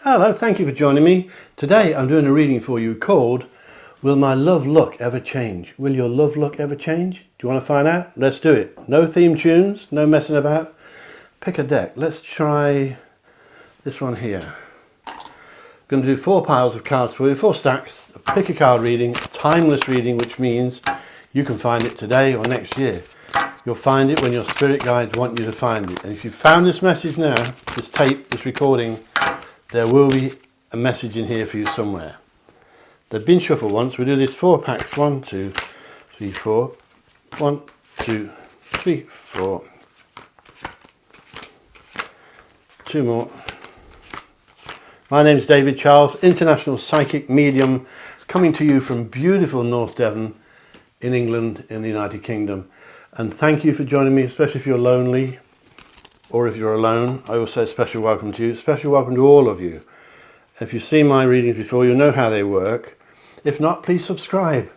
Hello, thank you for joining me. Today I'm doing a reading for you called Will My Love Look Ever Change? Will your love look ever change? Do you want to find out? Let's do it. No theme tunes, no messing about. Pick a deck. Let's try this one here. I'm going to do 4 piles of cards for you, 4 stacks. Pick a card reading, timeless reading, which means you can find it today or next year. You'll find it when your spirit guides want you to find it. And if you've found this message now, this tape, this recording, there will be a message in here for you somewhere. They've been shuffled once. We do this 4 packs. 1, 2, 3, 4. 1, 2, 3, 4. 2 more. My name's David Charles, international psychic medium, coming to you from beautiful North Devon in England, in the United Kingdom. And thank you for joining me, especially if you're lonely or if you're alone. I will say a special welcome to you, special welcome to all of you. If you've seen my readings before, you know how they work. If not, please subscribe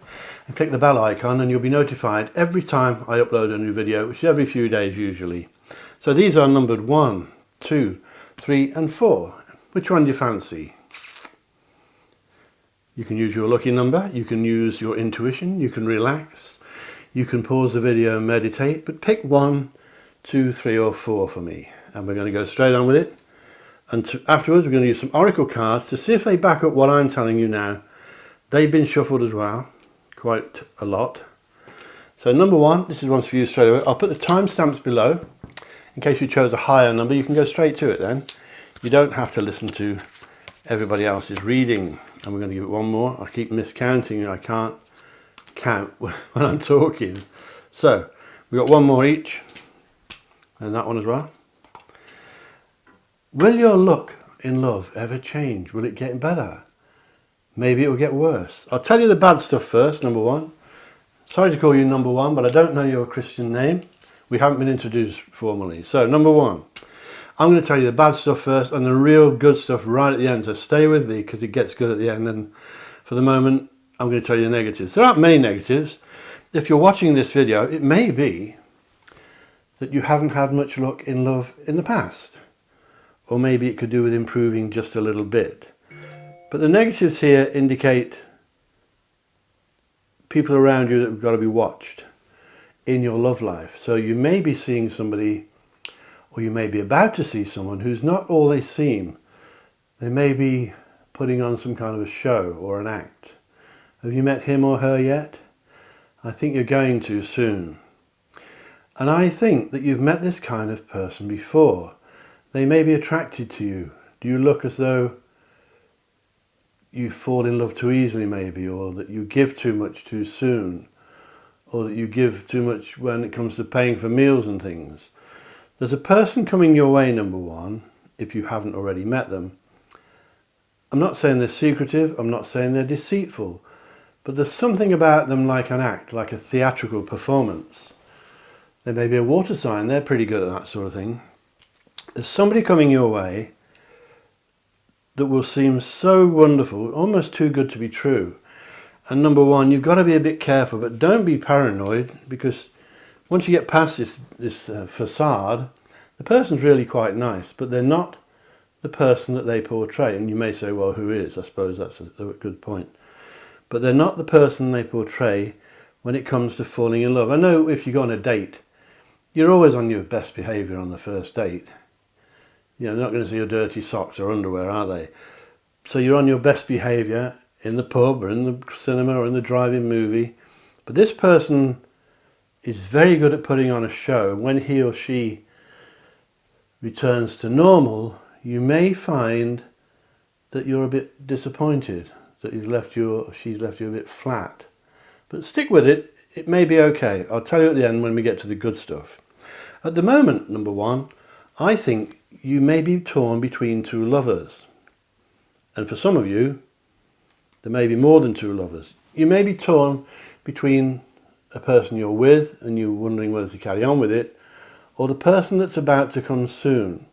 and click the bell icon and you'll be notified every time I upload a new video, which is every few days usually. So these are numbered 1, 2, 3 and 4. Which one do you fancy? You can use your lucky number, you can use your intuition, you can relax, you can pause the video and meditate, but pick 1, 2, 3 or 4 for me. And we're going to go straight on with it. And afterwards we're going to use some oracle cards to see if they back up what I'm telling you now. They've been shuffled as well, quite a lot. So number 1, this is one for you straight away. I'll put the timestamps below. In case you chose a higher number, you can go straight to it then. You don't have to listen to everybody else's reading. And we're going to give it one more. I keep miscounting, I can't count when I'm talking. So we've got one more each. And that one as well. Will your look in love ever change? Will it get better? Maybe it will get worse. I'll tell you the bad stuff first, number 1. Sorry to call you number 1, but I don't know your Christian name. We haven't been introduced formally. So number 1, I'm going to tell you the bad stuff first and the real good stuff right at the end. So stay with me because it gets good at the end. And for the moment, I'm going to tell you the negatives. There aren't many negatives. If you're watching this video, it may be that you haven't had much luck in love in the past. Or maybe it could do with improving just a little bit. But the negatives here indicate people around you that have got to be watched in your love life. So you may be seeing somebody, or you may be about to see someone who's not all they seem. They may be putting on some kind of a show or an act. Have you met him or her yet? I think you're going to soon. And I think that you've met this kind of person before. They may be attracted to you. Do you look as though you fall in love too easily maybe, or that you give too much too soon, or that you give too much when it comes to paying for meals and things? There's a person coming your way, number 1, if you haven't already met them. I'm not saying they're secretive, I'm not saying they're deceitful, but there's something about them like an act, like a theatrical performance. There may be a water sign, they're pretty good at that sort of thing. There's somebody coming your way that will seem so wonderful, almost too good to be true. And number 1, you've got to be a bit careful, but don't be paranoid, because once you get past this facade, the person's really quite nice, but they're not the person that they portray. And you may say, well, who is? I suppose that's a good point. But they're not the person they portray when it comes to falling in love. I know if you go on a date, you're always on your best behaviour on the first date. You know, they're not going to see your dirty socks or underwear, are they? So you're on your best behaviour in the pub or in the cinema or in the drive-in movie. But this person is very good at putting on a show. When he or she returns to normal, you may find that you're a bit disappointed, that he's left you or she's left you a bit flat. But stick with it, it may be okay. I'll tell you at the end when we get to the good stuff. At the moment, number 1, I think you may be torn between 2 lovers. And for some of you, there may be more than 2 lovers. You may be torn between a person you're with and you're wondering whether to carry on with it, or the person that's about to come soon.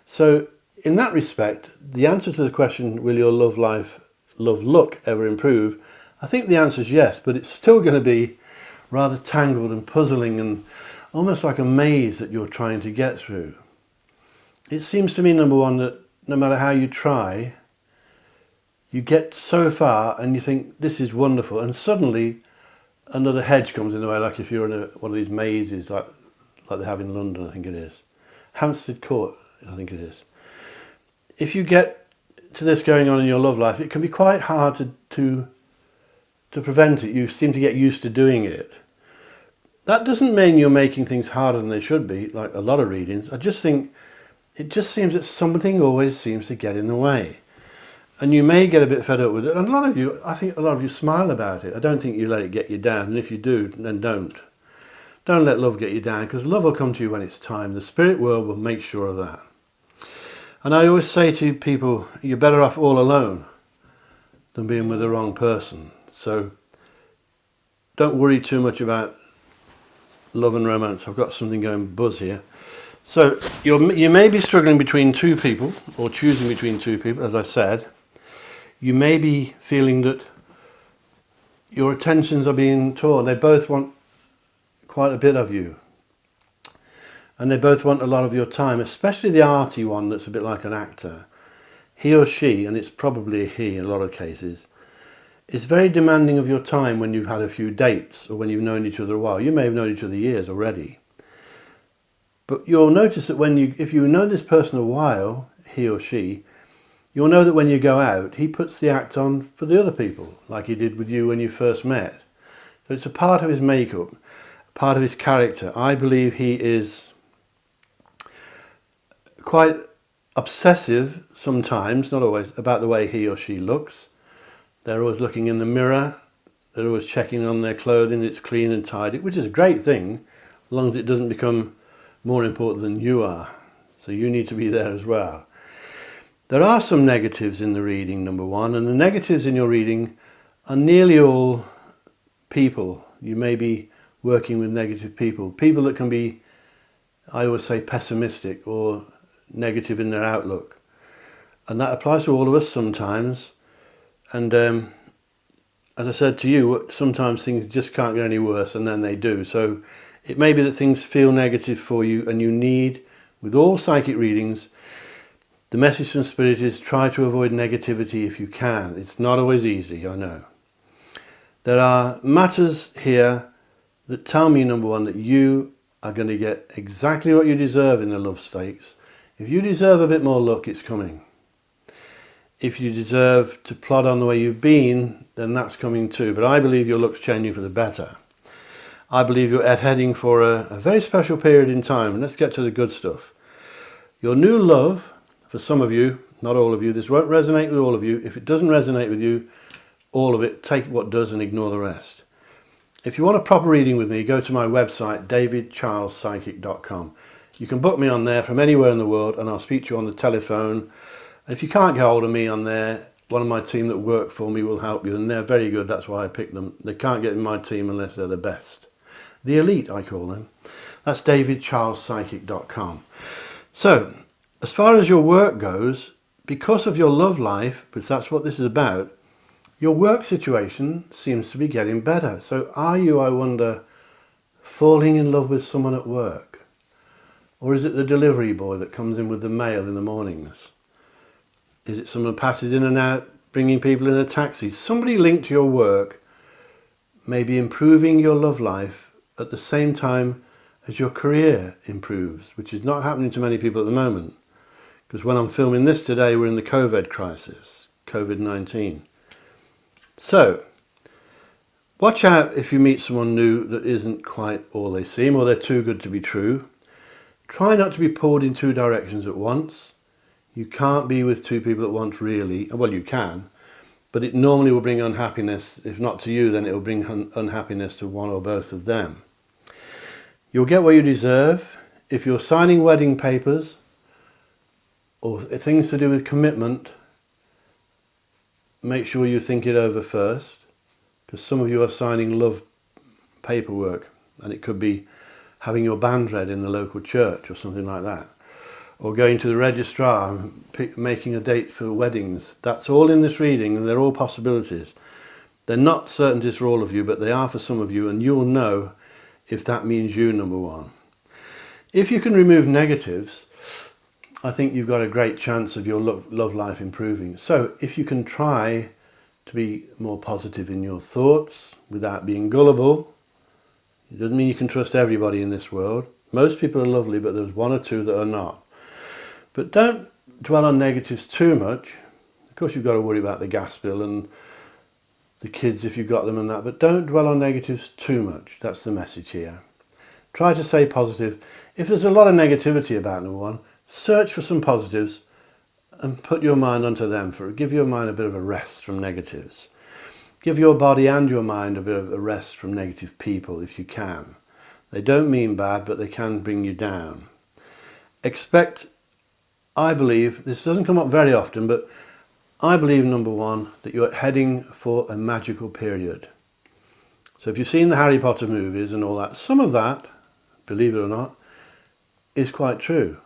So in that respect, the answer to the question, will your love look ever improve? I think the answer is yes, but it's still going to be rather tangled and puzzling and almost like a maze that you're trying to get through. It seems to me, number 1, that no matter how you try, you get so far and you think this is wonderful, and suddenly another hedge comes in the way, like if you're in one of these mazes like they have in London, I think it is. Hampstead Court, I think it is. If you get to this going on in your love life, it can be quite hard to prevent it. You seem to get used to doing it. That doesn't mean you're making things harder than they should be, like a lot of readings. I just think it just seems that something always seems to get in the way. And you may get a bit fed up with it. And I think a lot of you smile about it. I don't think you let it get you down. And if you do, then don't. Don't let love get you down, because love will come to you when it's time. The spirit world will make sure of that. And I always say to people, you're better off all alone than being with the wrong person. So don't worry too much about love and romance. I've got something going buzz here. So you may be struggling between two people, or choosing between two people, as I said. You may be feeling that your attentions are being torn. They both want quite a bit of you. And they both want a lot of your time, especially the arty one that's a bit like an actor. He or she, and it's probably a he in a lot of cases, is very demanding of your time when you've had a few dates or when you've known each other a while. You may have known each other years already. But you'll notice that if you know this person a while, he or she, you'll know that when you go out, he puts the act on for the other people, like he did with you when you first met. So it's a part of his makeup, part of his character. I believe he is quite obsessive sometimes, not always, about the way he or she looks. They're always looking in the mirror. They're always checking on their clothing, it's clean and tidy, which is a great thing, as long as it doesn't become more important than you are. So you need to be there as well. There are some negatives in the reading, number one, and the negatives in your reading are nearly all people. You may be working with negative people. People that can be, I always say, pessimistic or negative in their outlook. And that applies to all of us sometimes. And as I said to you, sometimes things just can't get any worse, and then they do. So it may be that things feel negative for you, and you need, with all psychic readings, the message from Spirit is try to avoid negativity if you can. It's not always easy, I know. There are matters here that tell me, number one, that you are going to get exactly what you deserve in the love stakes. If you deserve a bit more luck, it's coming. If you deserve to plod on the way you've been, then that's coming too. But I believe your luck's changing for the better. I believe you're heading for a very special period in time. And let's get to the good stuff. Your new love, for some of you, not all of you, this won't resonate with all of you. If it doesn't resonate with you, all of it, take what does and ignore the rest. If you want a proper reading with me, go to my website, davidcharlespsychic.com. You can book me on there from anywhere in the world, and I'll speak to you on the telephone. And if you can't get hold of me on there, one of my team that work for me will help you, and they're very good. That's why I picked them. They can't get in my team unless they're the best. The elite, I call them. That's davidcharlespsychic.com. So, as far as your work goes, because of your love life, because that's what this is about, your work situation seems to be getting better. So are you, I wonder, falling in love with someone at work? Or is it the delivery boy that comes in with the mail in the mornings? Is it someone who passes in and out, bringing people in a taxi? Somebody linked to your work may be improving your love life at the same time as your career improves, which is not happening to many people at the moment. Because when I'm filming this today, we're in the COVID crisis, COVID-19. So, watch out if you meet someone new that isn't quite all they seem, or they're too good to be true. Try not to be pulled in two directions at once. You can't be with two people at once, really. Well, you can, but it normally will bring unhappiness. If not to you, then it will bring unhappiness to one or both of them. You'll get what you deserve. If you're signing wedding papers, or things to do with commitment, make sure you think it over first, because some of you are signing love paperwork, and it could be having your band read in the local church or something like that, or going to the registrar and making a date for weddings. That's all in this reading, and they're all possibilities. They're not certainties for all of you, but they are for some of you, and you'll know if that means you, number one. If you can remove negatives, I think you've got a great chance of your love life improving. So if you can try to be more positive in your thoughts without being gullible, it doesn't mean you can trust everybody in this world. Most people are lovely, but there's one or two that are not. But don't dwell on negatives too much. Of course, you've got to worry about the gas bill and the kids if you've got them and that, but don't dwell on negatives too much. That's the message here. Try to stay positive. If there's a lot of negativity about number one, search for some positives and put your mind onto them. Give your mind a bit of a rest from negatives. Give your body and your mind a bit of a rest from negative people if you can. They don't mean bad, but they can bring you down. Expect, I believe, this doesn't come up very often, but I believe, number one, that you're heading for a magical period. So if you've seen the Harry Potter movies and all that, some of that, believe it or not, is quite true.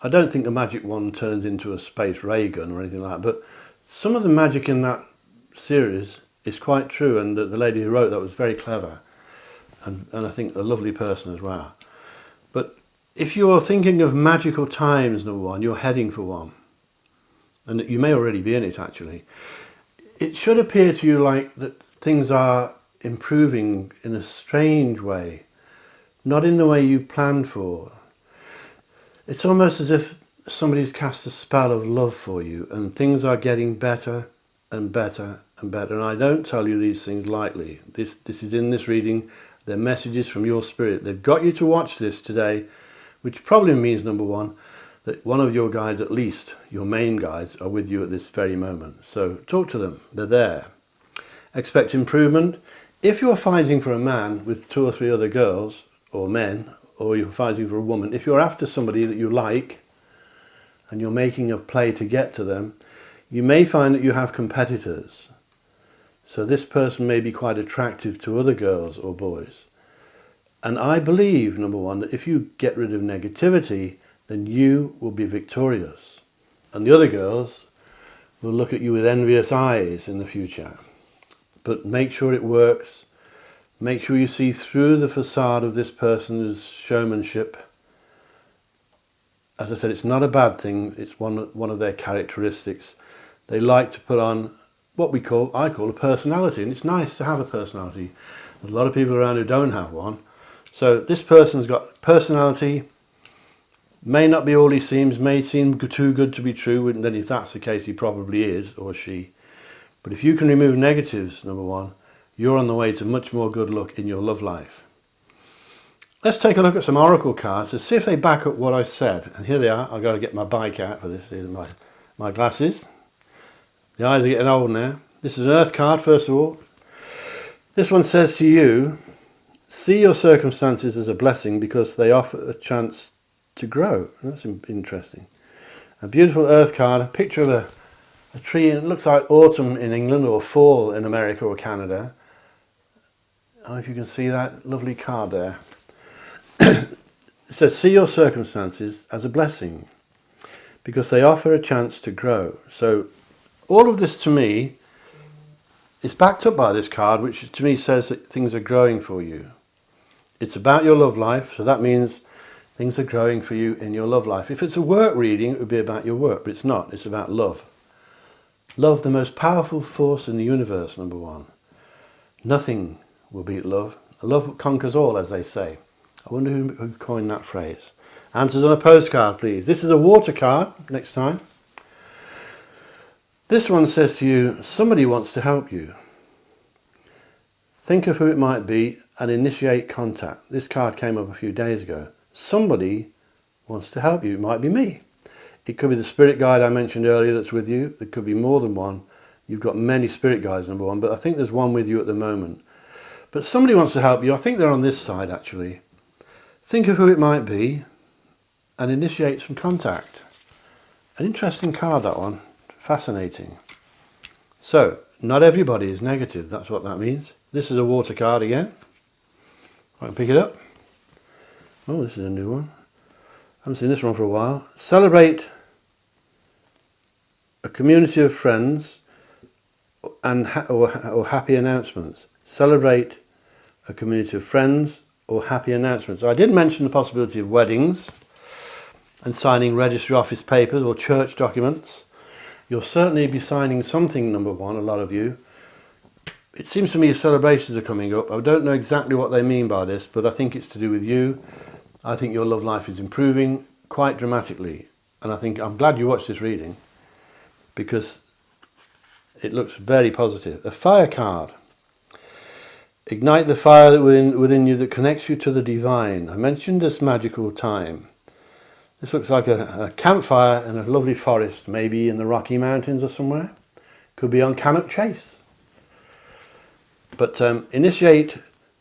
I don't think the magic wand turns into a space ray gun or anything like that, but some of the magic in that series is quite true, and the lady who wrote that was very clever, and I think a lovely person as well. But if you're thinking of magical times, number one, you're heading for one, and you may already be in it actually. It should appear to you like that things are improving in a strange way, not in the way you planned for. It's almost as if somebody's cast a spell of love for you, and things are getting better and better and better. And I don't tell you these things lightly. This is in this reading. They're messages from your spirit. They've got you to watch this today, which probably means, number one, that one of your guides, at least your main guides, are with you at this very moment. So talk to them. They're there. Expect improvement. If you're fighting for a man with 2 or 3 other girls or men, or you're fighting for a woman, if you're after somebody that you like and you're making a play to get to them, you may find that you have competitors. So this person may be quite attractive to other girls or boys. And I believe, number one, that if you get rid of negativity, then you will be victorious. And the other girls will look at you with envious eyes in the future. But make sure it works. Make sure you see through the facade of this person's showmanship. As I said, it's not a bad thing. It's one of their characteristics. They like to put on what I call a personality, and it's nice to have a personality. There's a lot of people around who don't have one. So this person's got personality. May not be all he seems. May seem too good to be true. And then if that's the case, he probably is, or she. But if you can remove negatives, number one, you're on the way to much more good luck in your love life. Let's take a look at some oracle cards to see if they back up what I said. And here they are. I've got to get my bike out for this. These are my glasses. The eyes are getting old now. This is an earth card, first of all. This one says to you, see your circumstances as a blessing because they offer a chance to grow. That's interesting. A beautiful earth card, a picture of a tree, and it looks like autumn in England or fall in America or Canada. I don't know if you can see that lovely card there. It says, see your circumstances as a blessing because they offer a chance to grow. So all of this to me is backed up by this card, which to me says that things are growing for you. It's about your love life, so that means things are growing for you in your love life. If it's a work reading, it would be about your work, but it's not. It's about love. Love, the most powerful force in the universe, number one. Nothing will beat love. Love conquers all, as they say. I wonder who coined that phrase. Answers on a postcard, please. This is a water card, next time. This one says to you, somebody wants to help you. Think of who it might be and initiate contact. This card came up a few days ago. Somebody wants to help you. It might be me. It could be the spirit guide I mentioned earlier that's with you. There could be more than one. You've got many spirit guides, number one, but I think there's one with you at the moment. But somebody wants to help you. I think they're on this side, actually. Think of who it might be and initiate some contact. An interesting card, that one. Fascinating. So, not everybody is negative. That's what that means. This is a water card again. I can pick it up. Oh, this is a new one. I haven't seen this one for a while. Celebrate a community of friends and or happy announcements. Celebrate a community of friends or happy announcements. I did mention the possibility of weddings. and signing registry office papers or church documents. You'll certainly be signing something, number one, a lot of you. It seems to me celebrations are coming up. I don't know exactly what they mean by this, but I think it's to do with you. I think your love life is improving quite dramatically. And I'm glad you watched this reading, because it looks very positive. A fire card. Ignite the fire within you that connects you to the divine. I mentioned this magical time. This looks like a campfire in a lovely forest, maybe in the Rocky Mountains or somewhere. Could be on Cannock Chase. But initiate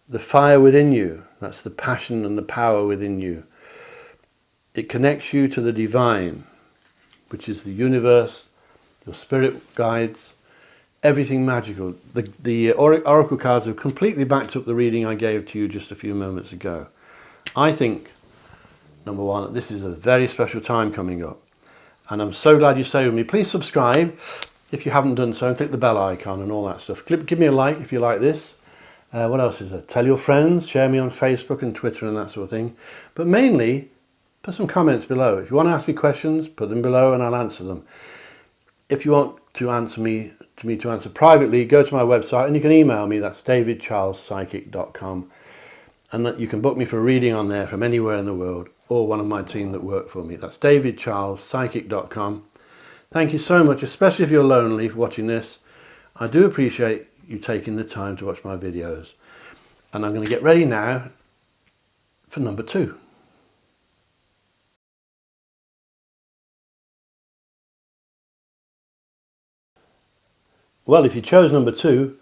the fire within you. That's the passion and the power within you. It connects you to the divine, which is the universe, your spirit guides, everything magical. The oracle cards have completely backed up the reading I gave to you just a few moments ago. I think, number one, that this is a very special time coming up. And I'm so glad you stayed with me. Please subscribe if you haven't done so, and click the bell icon and all that stuff. Give me a like if you like this. What else is there? Tell your friends, share me on Facebook and Twitter and that sort of thing. But mainly, put some comments below. If you want to ask me questions, put them below and I'll answer them. If you want to answer me to answer privately, go to my website and you can email me. That's davidcharlespsychic.com, and that you can book me for a reading on there from anywhere in the world, or one of my team that work for me. That's davidcharlespsychic.com. Thank you so much, especially if you're lonely, for watching this. I do appreciate you taking the time to watch my videos. And I'm going to get ready now for number 2. Well, if you chose number 2,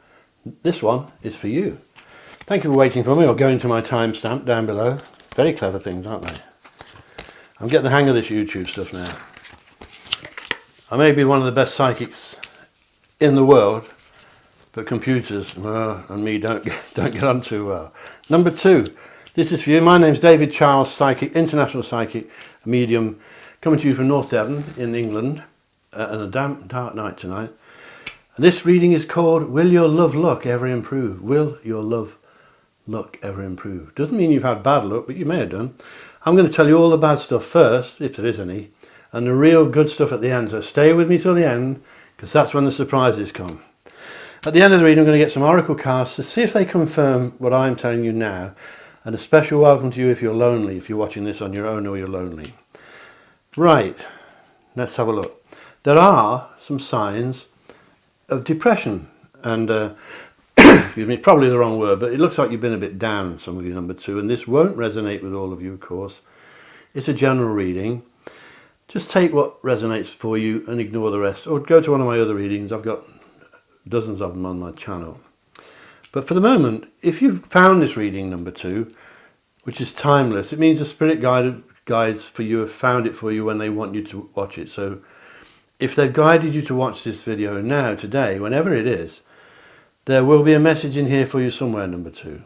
this one is for you. Thank you for waiting for me, or going to my timestamp down below. Very clever things, aren't they? I'm getting the hang of this YouTube stuff now. I may be one of the best psychics in the world, but computers and me don't get on too well. Number 2, this is for you. My name's David Charles, psychic, international psychic, medium, coming to you from North Devon in England, on a damp, dark night tonight. And this reading is called Will Your Love Luck Ever Improve? Will your love luck ever improve? Doesn't mean you've had bad luck, but you may have done. I'm going to tell you all the bad stuff first, if there is any, and the real good stuff at the end. So stay with me till the end, because that's when the surprises come. At the end of the reading, I'm going to get some oracle cards to see if they confirm what I'm telling you now. And a special welcome to you if you're lonely, if you're watching this on your own or you're lonely. Right, let's have a look. There are some signs of depression, and excuse me, probably the wrong word, but it looks like you've been a bit down, some of you, number 2, and this won't resonate with all of you, of course. It's a general reading. Just take what resonates for you and ignore the rest, or go to one of my other readings. I've got dozens of them on my channel. But for the moment, if you've found this reading number 2, which is timeless, it means the spirit guides for you have found it for you when they want you to watch it. So if they've guided you to watch this video now, today, whenever it is, there will be a message in here for you somewhere, number 2.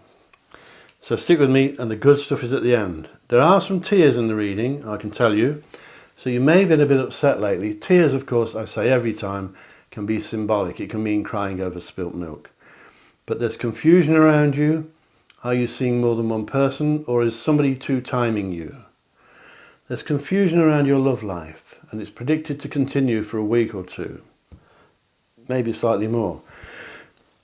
So stick with me, and the good stuff is at the end. There are some tears in the reading, I can tell you. So you may have been a bit upset lately. Tears, of course, I say every time, can be symbolic. It can mean crying over spilt milk. But there's confusion around you. Are you seeing more than one person, or is somebody two-timing you? There's confusion around your love life, and it's predicted to continue for a week or 2, maybe slightly more.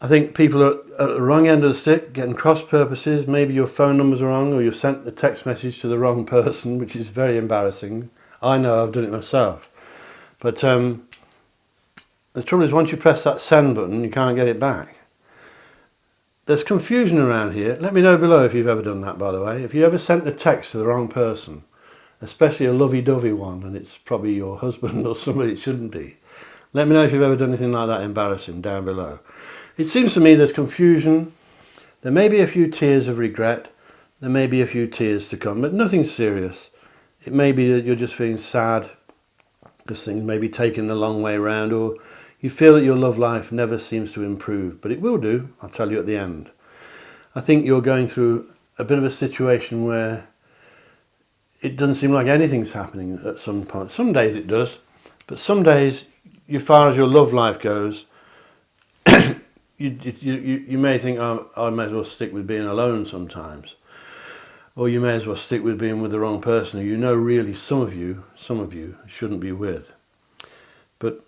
I think people are at the wrong end of the stick, getting cross purposes. Maybe your phone numbers are wrong, or you've sent a text message to the wrong person, which is very embarrassing. I know, I've done it myself. But the trouble is, once you press that send button, you can't get it back. There's confusion around here. Let me know below if you've ever done that, by the way. If you ever sent a text to the wrong person, especially a lovey-dovey one, and it's probably your husband or somebody it shouldn't be. Let me know if you've ever done anything like that embarrassing down below. It seems to me there's confusion. There may be a few tears of regret. There may be a few tears to come, but nothing serious. It may be that you're just feeling sad because things may be taking the long way around, or you feel that your love life never seems to improve, but it will do, I'll tell you at the end. I think you're going through a bit of a situation where it doesn't seem like anything's happening at some point. Some days it does, but some days, as far as your love life goes, you may think, oh, I may as well stick with being alone sometimes. or you may as well stick with being with the wrong person who you know really some of you shouldn't be with. But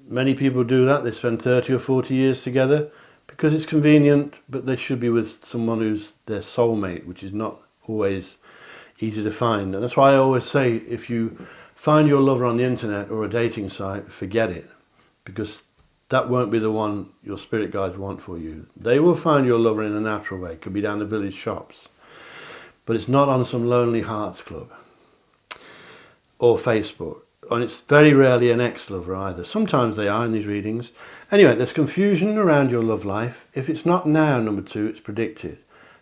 many people do that. They spend 30 or 40 years together because it's convenient, but they should be with someone who's their soulmate, which is not always easy to find. And that's why I always say, if you find your lover on the internet or a dating site, forget it, because that won't be the one your spirit guides want for you. They will find your lover in a natural way. It could be down the village shops, but it's not on some Lonely Hearts Club or Facebook. And it's very rarely an ex-lover either. Sometimes they are in these readings. Anyway, there's confusion around your love life. If it's not now, number 2, it's predicted.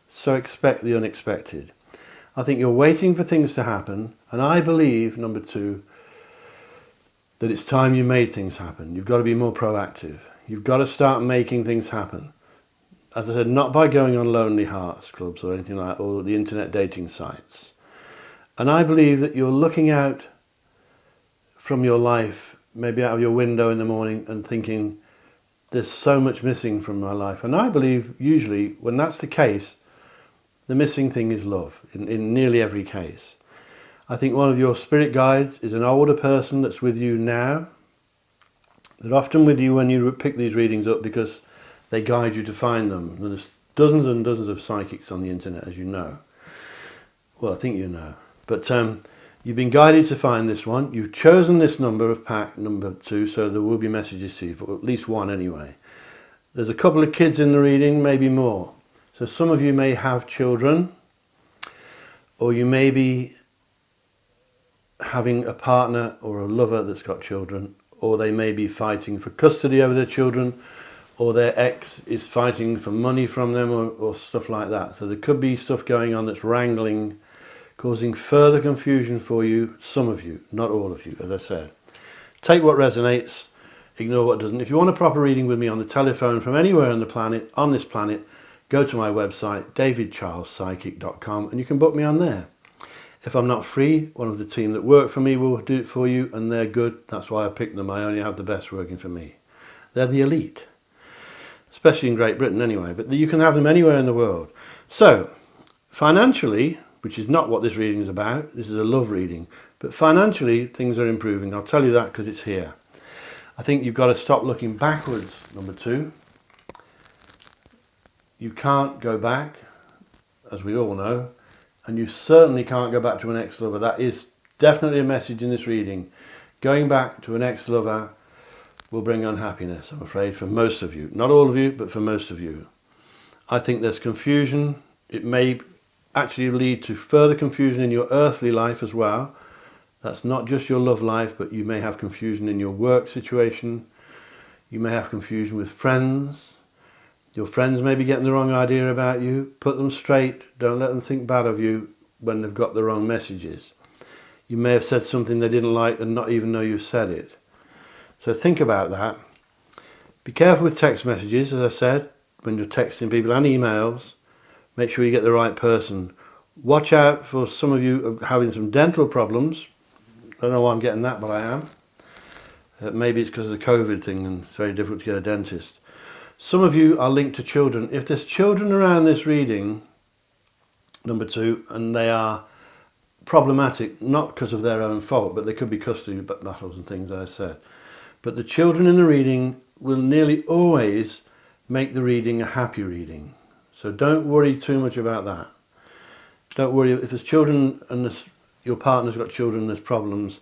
So expect the unexpected. I think you're waiting for things to happen, and I believe, number 2, that it's time you made things happen. You've got to be more proactive. You've got to start making things happen. As I said, not by going on Lonely Hearts Clubs or anything like that, or the internet dating sites. And I believe that you're looking out from your life, maybe out of your window in the morning, and thinking, there's so much missing from my life. And I believe usually when that's the case, the missing thing is love, in nearly every case. I think one of your spirit guides is an older person that's with you now. They're often with you when you pick these readings up because they guide you to find them. There's dozens and dozens of psychics on the internet, as you know. Well, I think you know. But you've been guided to find this one. You've chosen this number of pack, number 2, so there will be messages to you, for at least one anyway. There's a couple of kids in the reading, maybe more. So some of you may have children, or you may be having a partner or a lover that's got children, or they may be fighting for custody over their children, or their ex is fighting for money from them, or stuff like that. So there could be stuff going on that's wrangling, causing further confusion for you, some of you, not all of you, as I said. Take what resonates, ignore what doesn't. If you want a proper reading with me on the telephone from anywhere on the planet, on this planet, go to my website, davidcharlespsychic.com, and you can book me on there. If I'm not free, one of the team that work for me will do it for you, and they're good. That's why I picked them. I only have the best working for me. They're the elite, especially in Great Britain anyway, but you can have them anywhere in the world. So, financially, which is not what this reading is about, this is a love reading, but financially things are improving. I'll tell you that because it's here. I think you've got to stop looking backwards, number 2. You can't go back, as we all know, and you certainly can't go back to an ex-lover. That is definitely a message in this reading. Going back to an ex-lover will bring unhappiness, I'm afraid, for most of you. Not all of you, but for most of you. I think there's confusion. It may actually lead to further confusion in your earthly life as well. That's not just your love life, but you may have confusion in your work situation. You may have confusion with friends. Your friends may be getting the wrong idea about you. Put them straight. Don't let them think bad of you when they've got the wrong messages. You may have said something they didn't like and not even know you said it. So think about that. Be careful with text messages, as I said, when you're texting people, and emails. Make sure you get the right person. Watch out for some of you having some dental problems. I don't know why I'm getting that, but I am. Maybe it's because of the COVID thing and it's very difficult to get a dentist. Some of you are linked to children. If there's children around this reading, number 2, and they are problematic, not because of their own fault, but they could be custody battles and things, as I said. But the children in the reading will nearly always make the reading a happy reading. So don't worry too much about that. Don't worry if there's children and your partner's got children and there's problems,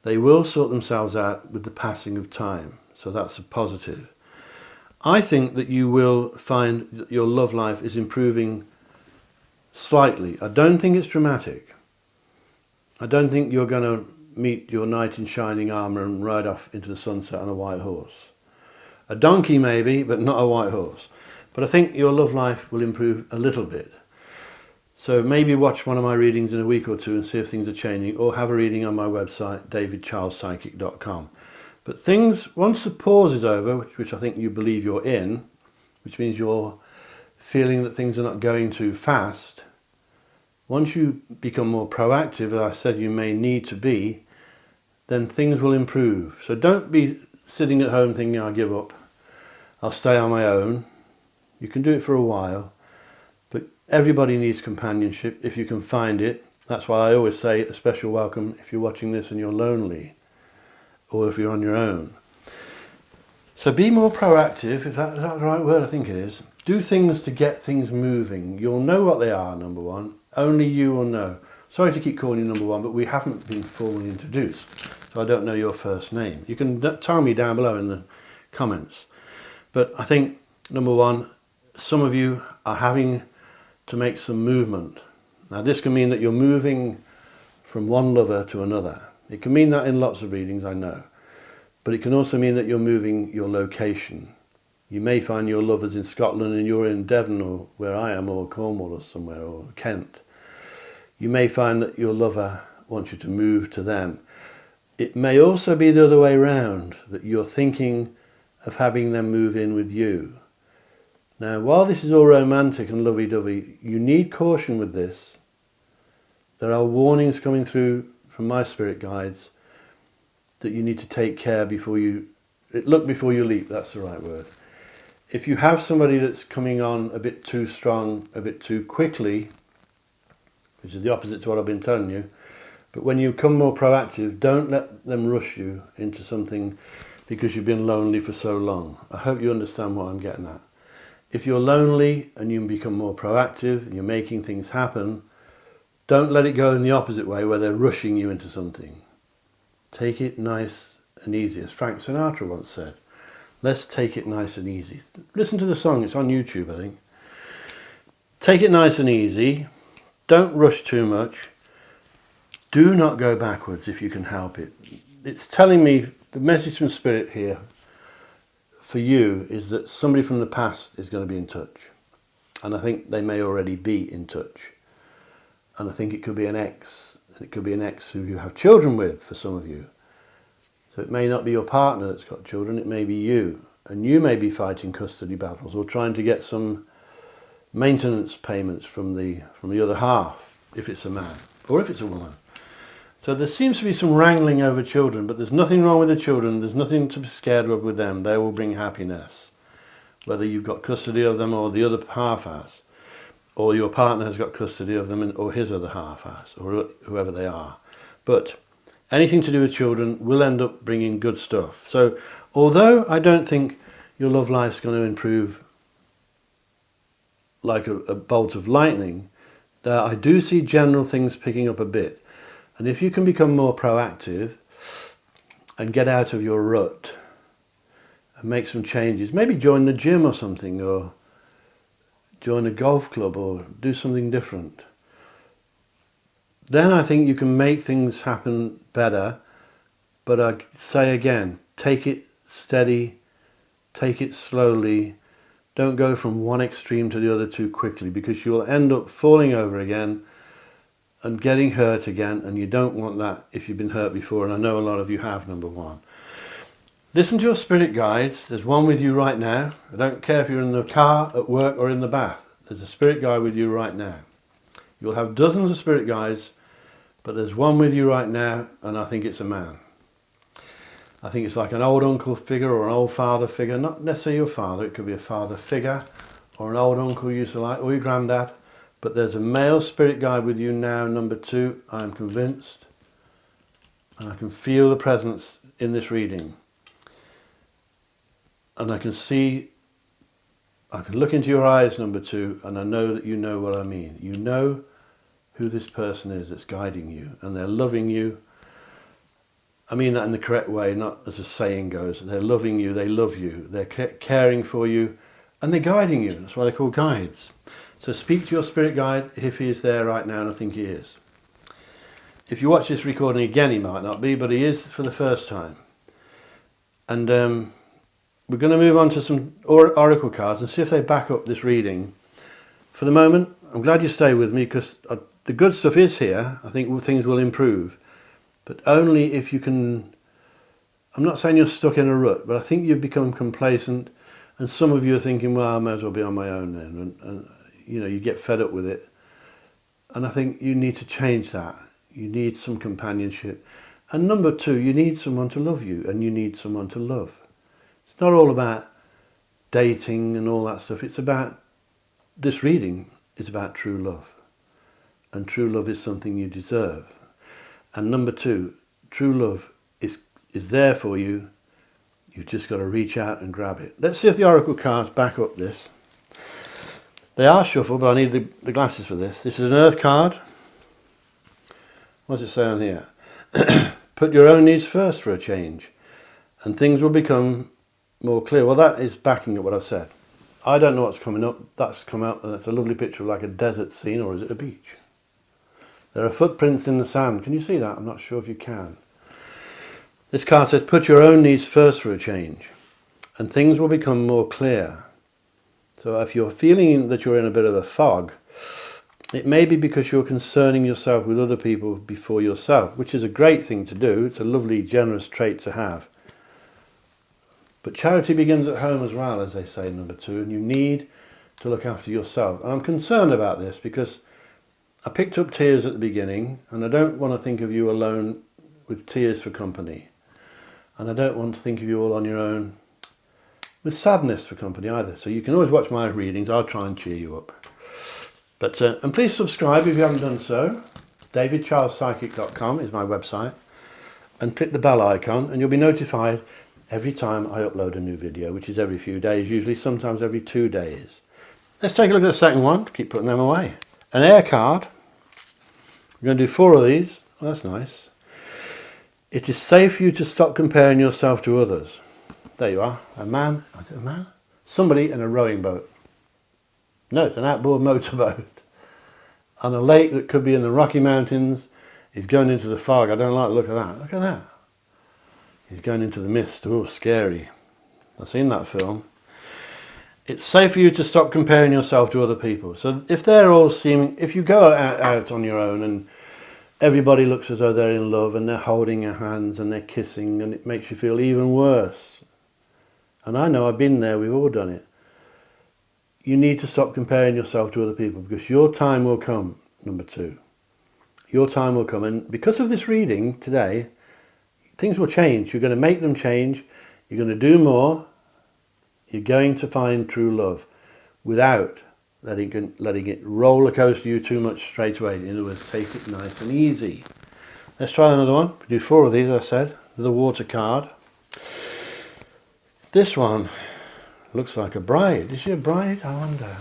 they will sort themselves out with the passing of time. So that's a positive. I think that you will find that your love life is improving slightly. I don't think it's dramatic. I don't think you're going to meet your knight in shining armour and ride off into the sunset on a white horse. A donkey maybe, but not a white horse. But I think your love life will improve a little bit. So maybe watch one of my readings in a week or 2 and see if things are changing, or have a reading on my website, davidcharlespsychic.com. But things, once the pause is over, which I think you believe you're in, which means you're feeling that things are not going too fast, once you become more proactive, as I said you may need to be, then things will improve. So don't be sitting at home thinking, I'll give up, I'll stay on my own. You can do it for a while, but Everybody needs companionship if you can find it. That's why I always say a special welcome if you're watching this and you're lonely, or if you're on your own. So be more proactive, if that's the right word, I think it is. Do things to get things moving. You'll know what they are, number one. Only you will know. Sorry to keep calling you number one, but we haven't been formally introduced, so I don't know your first name. You can tell me down below in the comments. But I think, number one, some of you are having to make some movement. Now this can mean that you're moving from one lover to another. It can mean that in lots of readings, I know. But it can also mean that you're moving your location. You may find your lover's in Scotland and you're in Devon, or where I am, or Cornwall or somewhere, or Kent. You may find that your lover wants you to move to them. It may also be the other way around, that you're thinking of having them move in with you. Now, while this is all romantic and lovey-dovey, you need caution with this. There are warnings coming through from my spirit guides that you need to take care before you... Look before you leap, that's the right word. If you have somebody that's coming on a bit too strong, a bit too quickly, which is the opposite to what I've been telling you, but when you become more proactive, don't let them rush you into something because you've been lonely for so long. I hope you understand what I'm getting at. If you're lonely and you become more proactive and you're making things happen, don't let it go in the opposite way where they're rushing you into something. Take it nice and easy, as Frank Sinatra once said. Let's take it nice and easy. Listen to the song, it's on YouTube, I think. Take it nice and easy. Don't rush too much. Do not go backwards if you can help it. It's telling me, the message from Spirit here for you is that somebody from the past is going to be in touch. And I think they may already be in touch. And I think it could be an ex. And it could be an ex who you have children with for some of you. So it may not be your partner that's got children, it may be you. And you may be fighting custody battles or trying to get some maintenance payments from the other half, if it's a man, or if it's a woman. So there seems to be some wrangling over children, but there's nothing wrong with the children, there's nothing to be scared of with them. They will bring happiness. Whether you've got custody of them or the other half has, or your partner has got custody of them or his other half has, or whoever they are. But anything to do with children will end up bringing good stuff. So although I don't think your love life's going to improve like a bolt of lightning, I do see general things picking up a bit. And if you can become more proactive and get out of your rut and make some changes, maybe join the gym or something, or join a golf club, or do something different, then I think you can make things happen better. But I say again, take it steady, take it slowly. Don't go from one extreme to the other too quickly, because you'll end up falling over again and getting hurt again, and you don't want that if you've been hurt before, and I know a lot of you have, number one. Listen to your spirit guides. There's one with you right now. I don't care if you're in the car, at work, or in the bath. There's a spirit guide with you right now. You'll have dozens of spirit guides, but there's one with you right now, and I think it's a man. I think it's like an old uncle figure or an old father figure, not necessarily your father, it could be a father figure, or an old uncle you used to like, or your granddad. But there's a male spirit guide with you now, number 2, I'm convinced. And I can feel the presence in this reading. And I can see, I can look into your eyes, number 2, and I know that you know what I mean. You know who this person is that's guiding you, and they're loving you. I mean that in the correct way, not as a saying goes. They're loving you, they love you, they're caring for you, and they're guiding you. That's why they're called guides. So speak to your spirit guide if he is there right now, and I think he is. If you watch this recording again, he might not be, but he is for the first time. And we're going to move on to some oracle cards and see if they back up this reading. For the moment, I'm glad you stay with me, because the good stuff is here. I think things will improve. But only if you can... I'm not saying you're stuck in a rut, but I think you've become complacent, and some of you are thinking, well, I may as well be on my own then. And you know, you get fed up with it. And I think you need to change that. You need some companionship. And number 2, you need someone to love you, and you need someone to love. It's not all about dating and all that stuff. It's about, this reading is about true love. And true love is something you deserve. And number 2, true love is there for you. You've just got to reach out and grab it. Let's see if the oracle cards back up this. They are shuffled, but I need the glasses for this. This is an earth card. What does it say on here? Put your own needs first for a change, and things will become more clear. Well, that is backing up what I've said. I don't know what's coming up. That's come out, and that's a lovely picture of like a desert scene, or is it a beach? There are footprints in the sand. Can you see that? I'm not sure if you can. This card says, put your own needs first for a change, and things will become more clear. So if you're feeling that you're in a bit of a fog, it may be because you're concerning yourself with other people before yourself, which is a great thing to do. It's a lovely, generous trait to have. But charity begins at home as well, as they say, number 2, and you need to look after yourself. And I'm concerned about this because I picked up tears at the beginning, and I don't want to think of you alone with tears for company. And I don't want to think of you all on your own with sadness for company either. So you can always watch my readings. I'll try and cheer you up. But and please subscribe if you haven't done so. davidcharlespsychic.com is my website. And click the bell icon and you'll be notified every time I upload a new video, which is every few days, usually sometimes every 2 days. Let's take a look at the second one. Keep putting them away. An air card. We're going to do 4 of these. Oh, that's nice. It is safe for you to stop comparing yourself to others. There you are. A man. Somebody in a rowing boat. No, it's an outboard motorboat. On a lake that could be in the Rocky Mountains. He's going into the fog. I don't like the look of that. Look at that. He's going into the mist. Oh, scary. I've seen that film. It's safe for you to stop comparing yourself to other people. So if they're all seeming, if you go out on your own and everybody looks as though they're in love and they're holding your hands and they're kissing and it makes you feel even worse. And I know I've been there, we've all done it. You need to stop comparing yourself to other people because your time will come, number 2. Your time will come. And because of this reading today, things will change. You're going to make them change. You're going to do more. You're going to find true love without letting it roller coaster you too much straight away. In other words, take it nice and easy. Let's try another one. We do 4 of these, as I said. The water card. This one looks like a bride. Is she a bride? I wonder.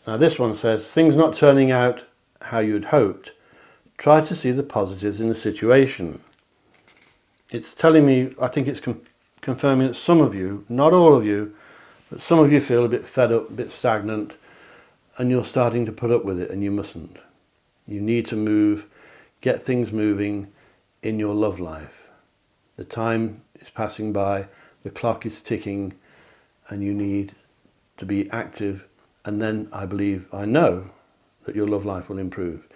Now this one says, things not turning out how you'd hoped. Try to see the positives in the situation. It's telling me, I think it's confirming that some of you, not all of you, but some of you feel a bit fed up, a bit stagnant, and you're starting to put up with it, and you mustn't. You need to move, get things moving in your love life. The time is passing by, the clock is ticking, and you need to be active, and then I know that your love life will improve.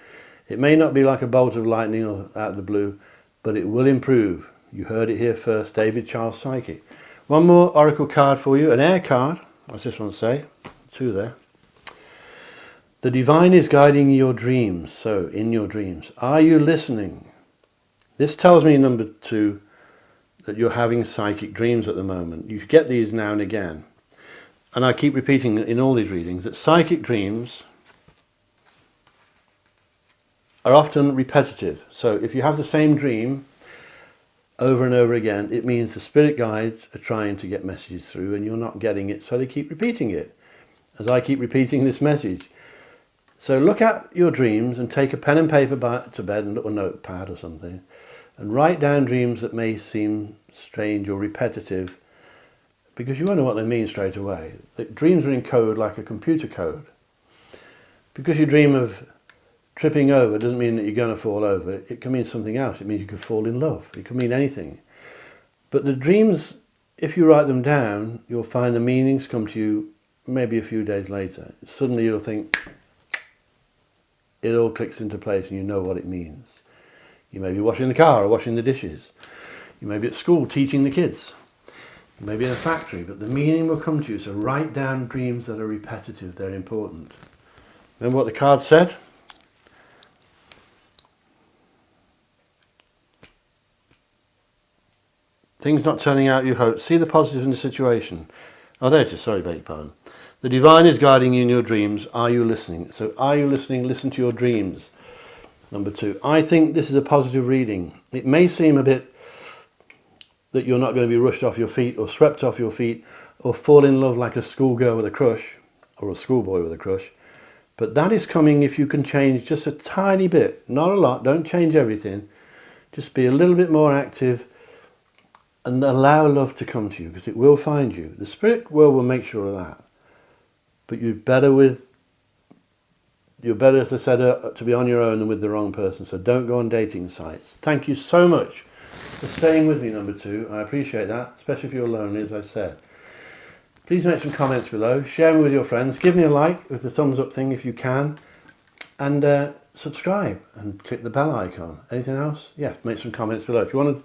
It may not be like a bolt of lightning or out of the blue, but it will improve. You heard it here first, David Charles Psychic. One more oracle card for you, an air card. What's this one say? 2 there. The divine is guiding your dreams. So, in your dreams, are you listening? This tells me, number 2, that you're having psychic dreams at the moment. You get these now and again. And I keep repeating in all these readings that psychic dreams are often repetitive. So if you have the same dream over and over again, it means the spirit guides are trying to get messages through and you're not getting it, so they keep repeating it, as I keep repeating this message. So look at your dreams and take a pen and paper to bed and a little notepad or something and write down dreams that may seem strange or repetitive, because you won't know what they mean straight away. Dreams are in code like a computer code. Because you dream of tripping over doesn't mean that you're going to fall over. It can mean something else. It means you could fall in love. It can mean anything. But the dreams, if you write them down, you'll find the meanings come to you maybe a few days later. Suddenly you'll think, it all clicks into place and you know what it means. You may be washing the car or washing the dishes. You may be at school teaching the kids. You may be in a factory, but the meaning will come to you. So write down dreams that are repetitive. They're important. Remember what the card said? Things not turning out you hope. See the positives in the situation. Oh, there it is. Sorry, beg your pardon. The divine is guiding you in your dreams. Are you listening? So are you listening? Listen to your dreams. Number 2, I think this is a positive reading. It may seem a bit that you're not going to be rushed off your feet or swept off your feet or fall in love like a schoolgirl with a crush or a schoolboy with a crush. But that is coming if you can change just a tiny bit. Not a lot. Don't change everything. Just be a little bit more active and allow love to come to you, because it will find you. The spirit world will make sure of that. But you're better, as I said, to be on your own than with the wrong person. So don't go on dating sites. Thank you so much for staying with me, number 2. I appreciate that, especially if you're lonely, as I said. Please make some comments below. Share me with your friends. Give me a like with the thumbs up thing if you can. And subscribe and click the bell icon. Anything else? Yeah, make some comments below. If you want to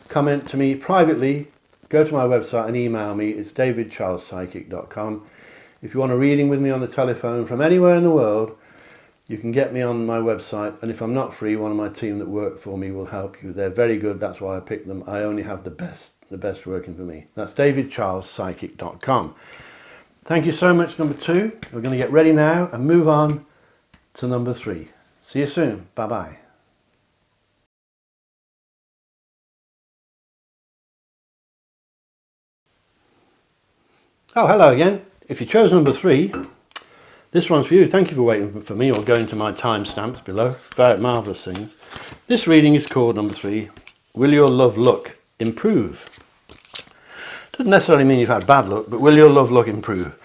comment to me privately, go to my website and email me. It's davidcharlespsychic.com. If you want a reading with me on the telephone from anywhere in the world, you can get me on my website, and if I'm not free, one of my team that work for me will help you. They're very good, that's why I picked them. I only have the best working for me. That's davidcharlespsychic.com. Thank you so much, number 2. We're going to get ready now and move on to number 3. See you soon. Bye-bye. Oh, hello again. If you chose number 3, this one's for you. Thank you for waiting for me or going to my timestamps below. Very marvellous things. This reading is called number 3, Will Your Love Luck Improve? Doesn't necessarily mean you've had bad luck, but will your love luck improve?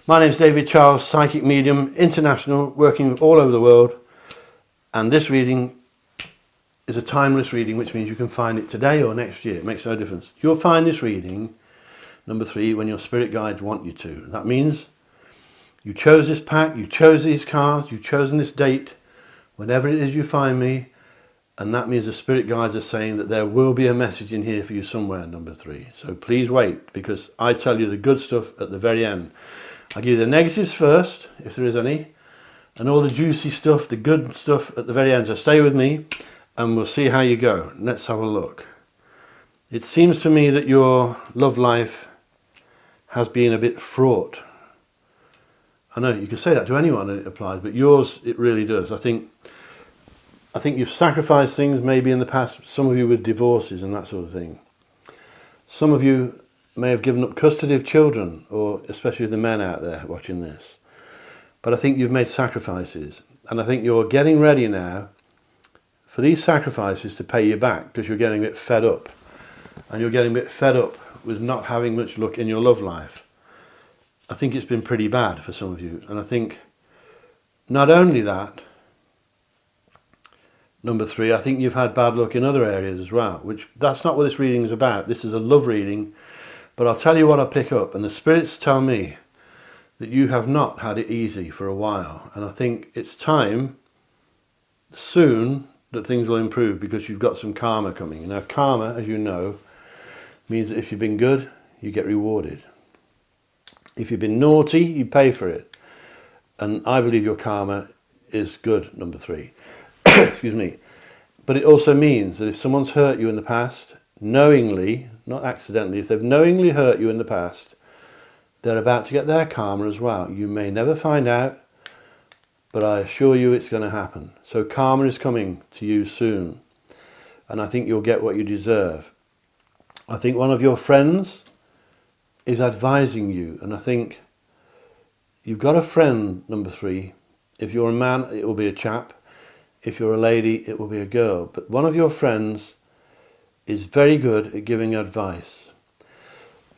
My name's David Charles, psychic medium, international, working all over the world. And this reading is a timeless reading, which means you can find it today or next year. It makes no difference. You'll find this reading, number 3, when your spirit guides want you to. That means you chose this pack, you chose these cards, you've chosen this date, whenever it is you find me, and that means the spirit guides are saying that there will be a message in here for you somewhere, number 3. So please wait, because I tell you the good stuff at the very end. I give you the negatives first, if there is any, and all the juicy stuff, the good stuff at the very end. So stay with me, and we'll see how you go. Let's have a look. It seems to me that your love life has been a bit fraught. I know you can say that to anyone and it applies, but yours, it really does. I think you've sacrificed things maybe in the past, some of you with divorces and that sort of thing. Some of you may have given up custody of children, or especially the men out there watching this. But I think you've made sacrifices, and I think you're getting ready now for these sacrifices to pay you back, because you're getting a bit fed up. And you're getting a bit fed up with not having much luck in your love life. I think it's been pretty bad for some of you. And I think not only that, number 3, I think you've had bad luck in other areas as well, which that's not what this reading is about. This is a love reading. But I'll tell you what I pick up, and the spirits tell me that you have not had it easy for a while. And I think it's time soon that things will improve, because you've got some karma coming. Now karma, as you know, means that if you've been good, you get rewarded. If you've been naughty, you pay for it. And I believe your karma is good, number 3. Excuse me. But it also means that if someone's hurt you in the past, knowingly, not accidentally, if they've knowingly hurt you in the past, they're about to get their karma as well. You may never find out, but I assure you it's going to happen. So karma is coming to you soon. And I think you'll get what you deserve. I think one of your friends is advising you, and I think you've got a friend, number 3. If you're a man, it will be a chap. If you're a lady, it will be a girl. But one of your friends is very good at giving advice.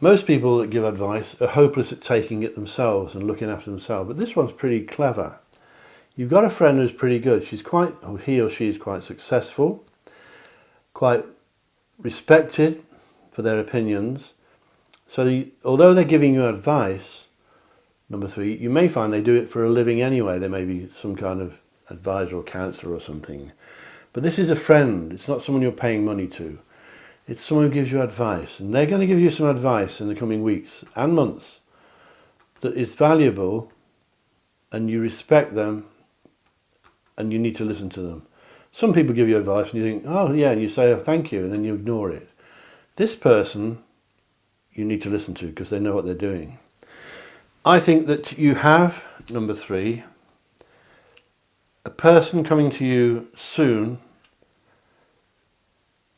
Most people that give advice are hopeless at taking it themselves and looking after themselves, but this one's pretty clever. You've got a friend who's pretty good. He or she is quite successful, quite respected for their opinions. So although they're giving you advice, number 3, you may find they do it for a living anyway. They may be some kind of advisor or counsellor or something. But this is a friend. It's not someone you're paying money to. It's someone who gives you advice. And they're going to give you some advice in the coming weeks and months that is valuable, and you respect them, and you need to listen to them. Some people give you advice and you think, oh yeah, and you say, oh, thank you, and then you ignore it. This person you need to listen to, because they know what they're doing. I think that you have, number 3, a person coming to you soon,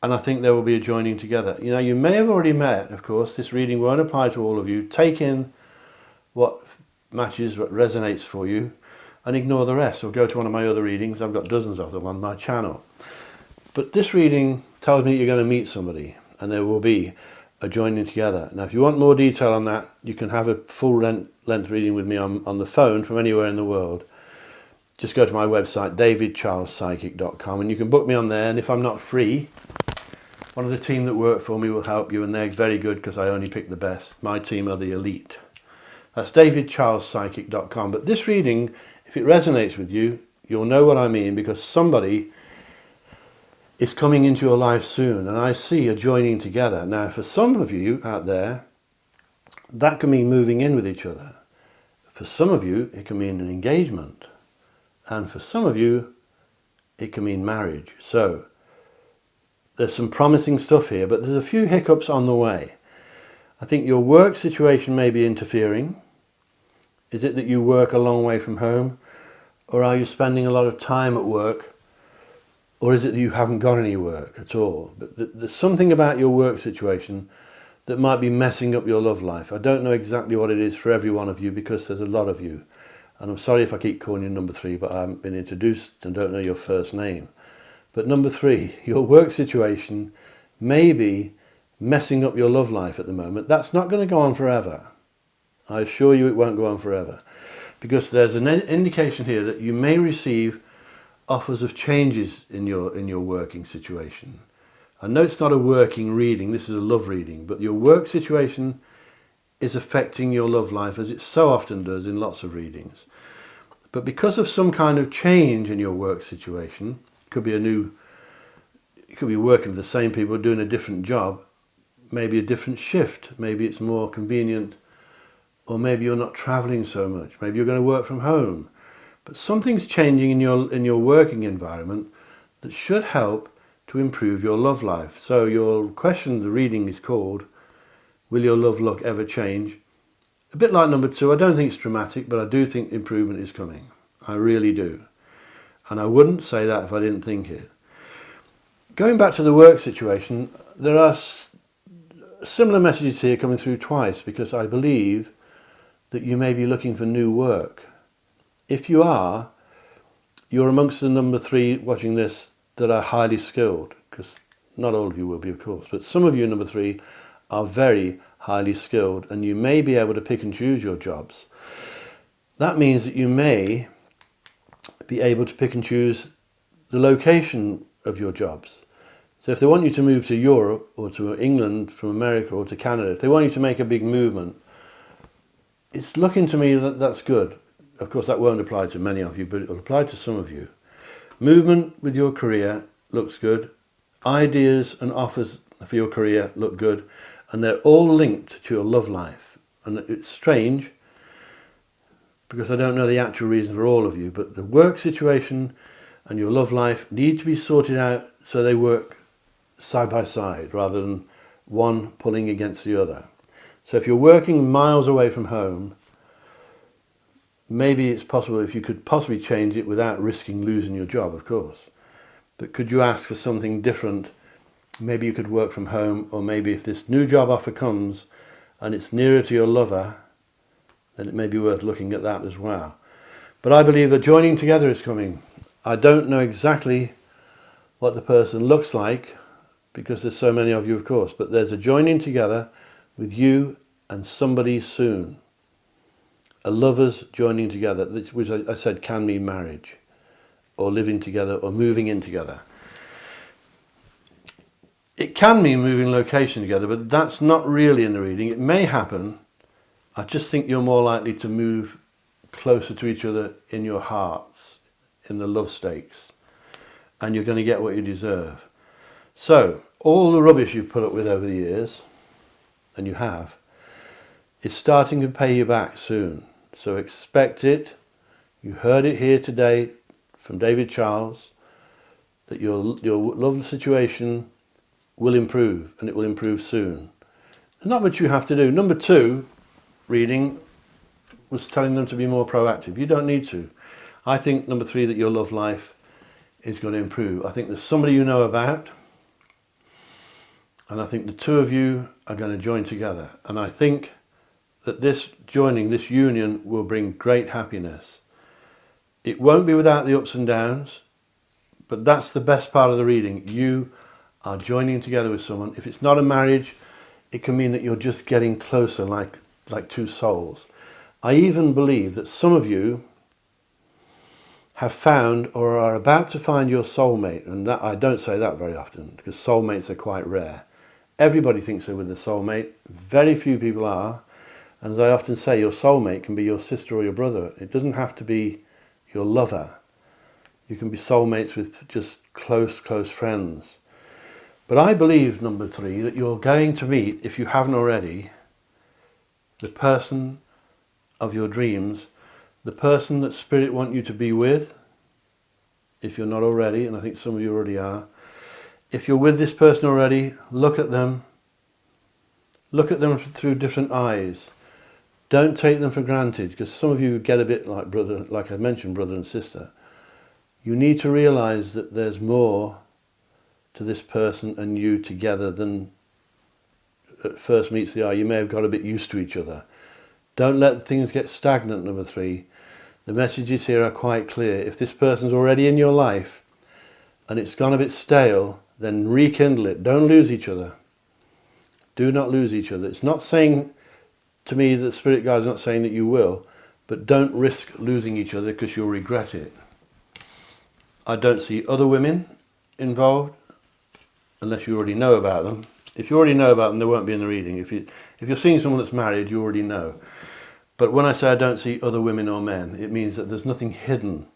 and I think there will be a joining together. You know, you may have already met, of course. This reading won't apply to all of you. Take in what matches, what resonates for you, and ignore the rest, or go to one of my other readings. I've got dozens of them on my channel. But this reading tells me you're going to meet somebody, and there will be a joining together. Now, if you want more detail on that, you can have a full length reading with me on the phone from anywhere in the world. Just go to my website, davidcharlespsychic.com, and you can book me on there. And if I'm not free, one of the team that work for me will help you, and they're very good because I only pick the best. My team are the elite. That's davidcharlespsychic.com. But this reading, if it resonates with you, you'll know what I mean, because somebody is coming into your life soon, and I see a joining together. Now, for some of you out there, that can mean moving in with each other. For some of you, it can mean an engagement. And for some of you, it can mean marriage. So, there's some promising stuff here, but there's a few hiccups on the way. I think your work situation may be interfering. Is it that you work a long way from home? Or are you spending a lot of time at work? Or is it that you haven't got any work at all? But there's something about your work situation that might be messing up your love life. I don't know exactly what it is for every one of you, because there's a lot of you. And I'm sorry if I keep calling you number 3, but I haven't been introduced and don't know your first name. But number 3, your work situation may be messing up your love life at the moment. That's not going to go on forever. I assure you it won't go on forever. Because there's an indication here that you may receive offers of changes in your working situation. I know it's not a working reading, this is a love reading, but your work situation is affecting your love life, as it so often does in lots of readings. But because of some kind of change in your work situation, it could be working with the same people doing a different job, maybe a different shift, maybe it's more convenient, or maybe you're not traveling so much, maybe you're going to work from home. But something's changing in your working environment that should help to improve your love life. So your question, the reading is called, will your love luck ever change? A bit like number 2, I don't think it's dramatic, but I do think improvement is coming. I really do. And I wouldn't say that if I didn't think it. Going back to the work situation, there are similar messages here coming through twice, because I believe that you may be looking for new work. If you are, you're amongst the number 3 watching this that are highly skilled, because not all of you will be, of course, but some of you, number 3, are very highly skilled, and you may be able to pick and choose your jobs. That means that you may be able to pick and choose the location of your jobs. So if they want you to move to Europe, or to England from America, or to Canada, if they want you to make a big movement, it's looking to me that that's good. Of course, that won't apply to many of you, but it will apply to some of you. Movement with your career looks good. Ideas and offers for your career look good. And they're all linked to your love life. And it's strange, because I don't know the actual reason for all of you, but the work situation and your love life need to be sorted out so they work side by side, rather than one pulling against the other. So if you're working miles away from home, maybe it's possible if you could possibly change it without risking losing your job, of course. But could you ask for something different? Maybe you could work from home, or maybe if this new job offer comes and it's nearer to your lover, then it may be worth looking at that as well. But I believe a joining together is coming. I don't know exactly what the person looks like, because there's so many of you, of course, but there's a joining together with you and somebody soon. A lovers joining together, which I said can mean marriage, or living together, or moving in together. It can mean moving location together, but that's not really in the reading. It may happen. I just think you're more likely to move closer to each other in your hearts, in the love stakes, and you're going to get what you deserve. So, all the rubbish you've put up with over the years, and you have, is starting to pay you back soon. So expect it. You heard it here today from David Charles, that your love situation will improve, and it will improve soon. There's not much you have to do. Number 2 reading was telling them to be more proactive. You don't need to. I think, number 3, that your love life is going to improve. I think there's somebody you know about, and I think the two of you are going to join together. And I think that this joining, this union, will bring great happiness. It won't be without the ups and downs, but that's the best part of the reading. You are joining together with someone. If it's not a marriage, it can mean that you're just getting closer, like two souls. I even believe that some of you have found or are about to find your soulmate, and that, I don't say that very often because soulmates are quite rare. Everybody thinks they're with a soulmate. Very few people are. And as I often say, your soulmate can be your sister or your brother. It doesn't have to be your lover. You can be soulmates with just close friends. But I believe, number 3, that you're going to meet, if you haven't already, the person of your dreams, the person that Spirit want you to be with, if you're not already, and I think some of you already are. If you're with this person already, look at them through different eyes. Don't take them for granted, because some of you get a bit like brother, like I mentioned, brother and sister. You need to realize that there's more to this person and you together than at first meets the eye. You may have got a bit used to each other. Don't let things get stagnant, number 3. The messages here are quite clear. If this person's already in your life and it's gone a bit stale, then rekindle it. Don't lose each other. Do not lose each other. It's not saying to me that Spirit Guide is not saying that you will, but don't risk losing each other because you'll regret it. I don't see other women involved unless you already know about them. If you already know about them, they won't be in the reading. If you're seeing someone that's married, you already know. But when I say I don't see other women or men, it means that there's nothing hidden.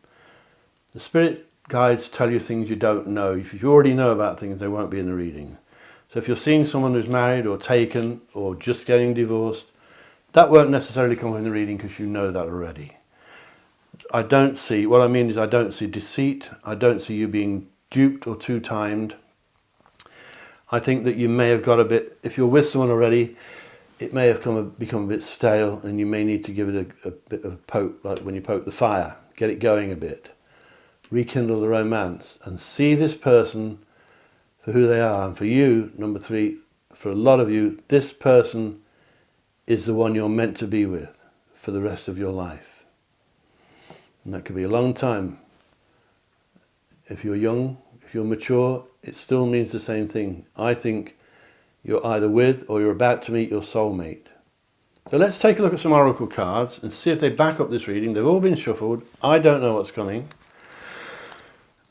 The Spirit Guides tell you things you don't know. If you already know about things, they won't be in the reading. So if you're seeing someone who's married or taken or just getting divorced, that won't necessarily come in the reading because you know that already. I don't see deceit. I don't see you being duped or two-timed. I think that you may have got a bit, if you're with someone already, it may have become a bit stale and you may need to give it a bit of a poke, like when you poke the fire, get it going a bit. Rekindle the romance and see this person for who they are. And for you, number 3, for a lot of you, this person is the one you're meant to be with for the rest of your life. And that could be a long time. If you're young, if you're mature, it still means the same thing. I think you're either with or you're about to meet your soulmate. So let's take a look at some oracle cards and see if they back up this reading. They've all been shuffled. I don't know what's coming.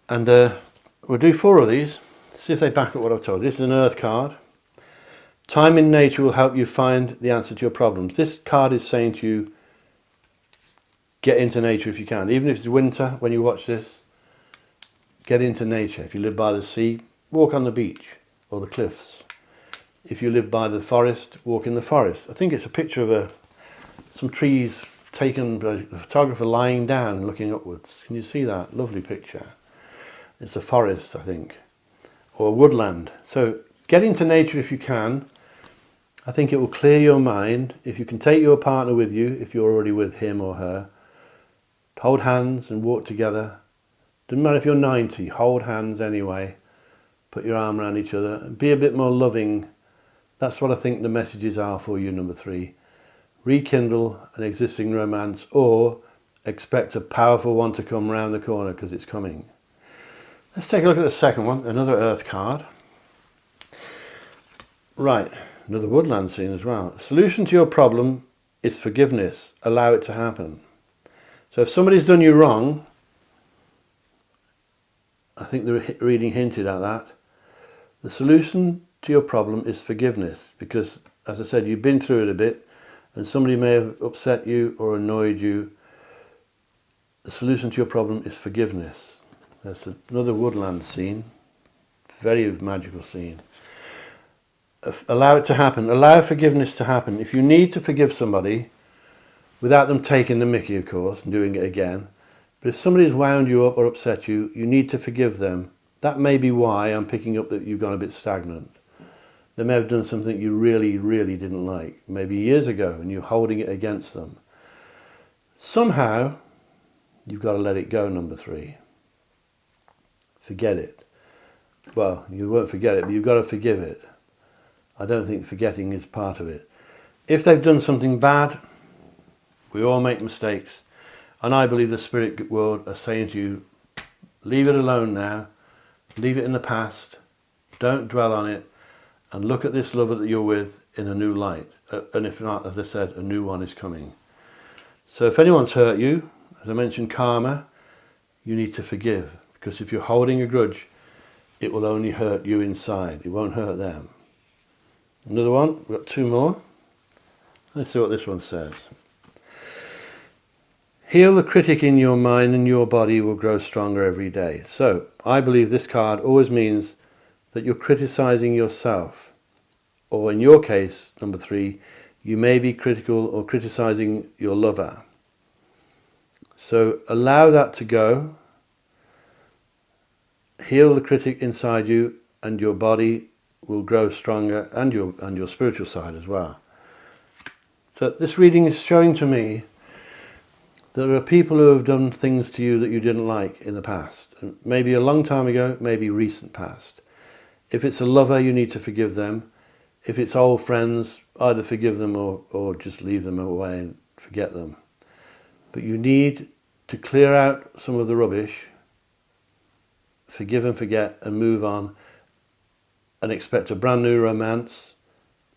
And we'll do 4 of these, see if they back up what I've told you. This is an earth card. Time in nature will help you find the answer to your problems. This card is saying to you, get into nature if you can. Even if it's winter when you watch this, get into nature. If you live by the sea, walk on the beach or the cliffs. If you live by the forest, walk in the forest. I think it's a picture of some trees taken by a photographer lying down looking upwards. Can you see that? Lovely picture. It's a forest, I think, or a woodland. So get into nature if you can. I think it will clear your mind. If you can take your partner with you, if you're already with him or her, hold hands and walk together. Doesn't matter if you're 90, hold hands anyway. Put your arm around each other and be a bit more loving. That's what I think the messages are for you, number 3. Rekindle an existing romance or expect a powerful one to come round the corner because it's coming. Let's take a look at the second one, another earth card. Right, another woodland scene as well. The solution to your problem is forgiveness. Allow it to happen. So if somebody's done you wrong, I think the reading hinted at that. The solution to your problem is forgiveness because, as I said, you've been through it a bit and somebody may have upset you or annoyed you. The solution to your problem is forgiveness. That's another woodland scene, very magical scene. Allow it to happen. Allow forgiveness to happen. If you need to forgive somebody, without them taking the mickey, of course, and doing it again, but if somebody's wound you up or upset you, you need to forgive them. That may be why I'm picking up that you've gone a bit stagnant. They may have done something you really, really didn't like, maybe years ago, and you're holding it against them. Somehow, you've got to let it go, number 3. Forget it. Well, you won't forget it, but you've got to forgive it. I don't think forgetting is part of it. If they've done something bad, we all make mistakes. And I believe the spirit world are saying to you, leave it alone now. Leave it in the past. Don't dwell on it. And look at this lover that you're with in a new light. And if not, as I said, a new one is coming. So if anyone's hurt you, as I mentioned, karma, you need to forgive. Because if you're holding a grudge, it will only hurt you inside. It won't hurt them. Another one. We've got 2 more. Let's see what this one says. Heal the critic in your mind and your body will grow stronger every day. So I believe this card always means that you're criticizing yourself. Or in your case, number 3, you may be critical or criticizing your lover. So allow that to go. Heal the critic inside you and your body will grow stronger, and your spiritual side as well. So this reading is showing to me that there are people who have done things to you that you didn't like in the past. And maybe a long time ago, maybe recent past. If it's a lover, you need to forgive them. If it's old friends, either forgive them or just leave them away and forget them. But you need to clear out some of the rubbish, forgive and forget, and move on, and expect a brand new romance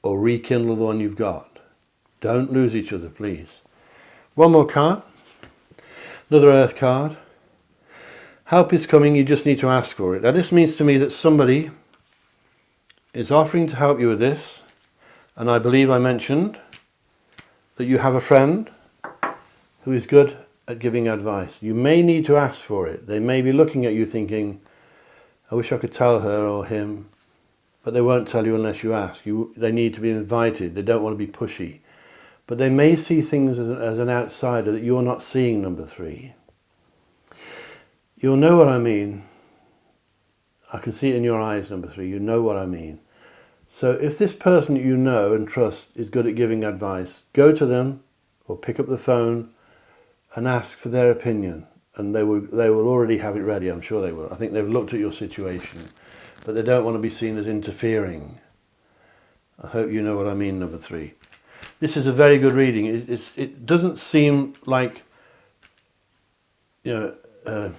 or rekindle the one you've got. Don't lose each other, please. One more card. Another earth card. Help is coming, you just need to ask for it. Now this means to me that somebody is offering to help you with this, and I believe I mentioned that you have a friend who is good at giving advice. You may need to ask for it. They may be looking at you thinking, I wish I could tell her or him, but they won't tell you unless you ask. They need to be invited. They don't want to be pushy. But they may see things as an outsider that you're not seeing, number 3. You'll know what I mean. I can see it in your eyes, number 3. You know what I mean. So if this person that you know and trust is good at giving advice, go to them or pick up the phone and ask for their opinion. And they will already have it ready, I'm sure they will. I think they've looked at your situation, but they don't want to be seen as interfering. I hope you know what I mean, number 3. This is a very good reading. It doesn't seem like, you know,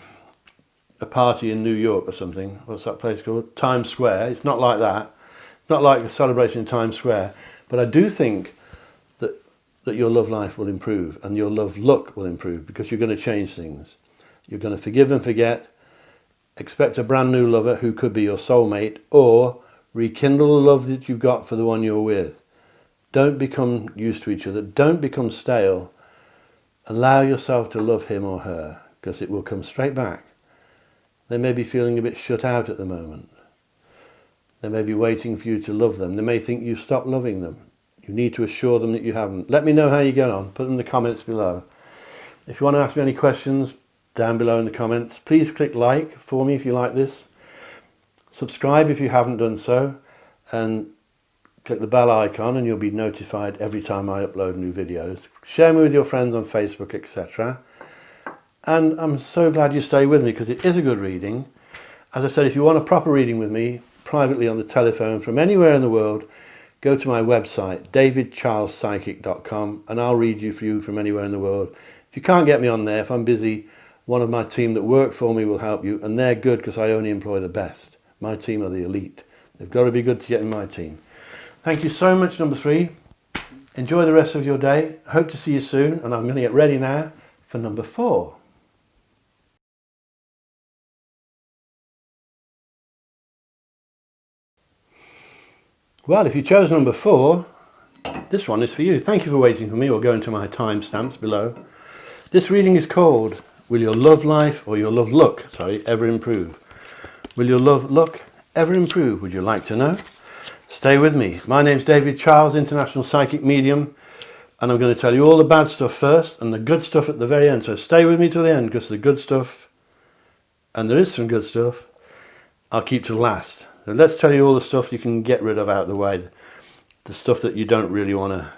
a party in New York or something. What's that place called? Times Square. It's not like that. Not like a celebration in Times Square. But I do think that your love life will improve and your love look will improve because you're going to change things. You're going to forgive and forget. Expect a brand new lover who could be your soulmate, or rekindle the love that you've got for the one you're with. Don't become used to each other. Don't become stale. Allow yourself to love him or her, because it will come straight back. They may be feeling a bit shut out at the moment. They may be waiting for you to love them. They may think you've stopped loving them. You need to assure them that you haven't. Let me know how you get on. Put them in the comments below. If you want to ask me any questions, down below in the comments. Please click like for me if you like this. Subscribe if you haven't done so. And click the bell icon and you'll be notified every time I upload new videos. Share me with your friends on Facebook, etc. And I'm so glad you stay with me because it is a good reading. As I said, if you want a proper reading with me, privately on the telephone from anywhere in the world, go to my website, davidcharlespsychic.com, and I'll read you for you from anywhere in the world. If you can't get me on there, if I'm busy, one of my team that work for me will help you, and they're good because I only employ the best. My team are the elite. They've got to be good to get in my team. Thank you so much, number 3. Enjoy the rest of your day. Hope to see you soon, and I'm going to get ready now for number 4. Well, if you chose number 4, this one is for you. Thank you for waiting for me, or going to my timestamps below. This reading is called, Will Your Love Life or Your Love Look, ever improve? Will your love look ever improve? Would you like to know? Stay with me. My name's David Charles, International Psychic Medium, and I'm going to tell you all the bad stuff first and the good stuff at the very end. So stay with me till the end, because the good stuff, and there is some good stuff, I'll keep to last. So let's tell you all the stuff you can get rid of out of the way. The stuff that you don't really want to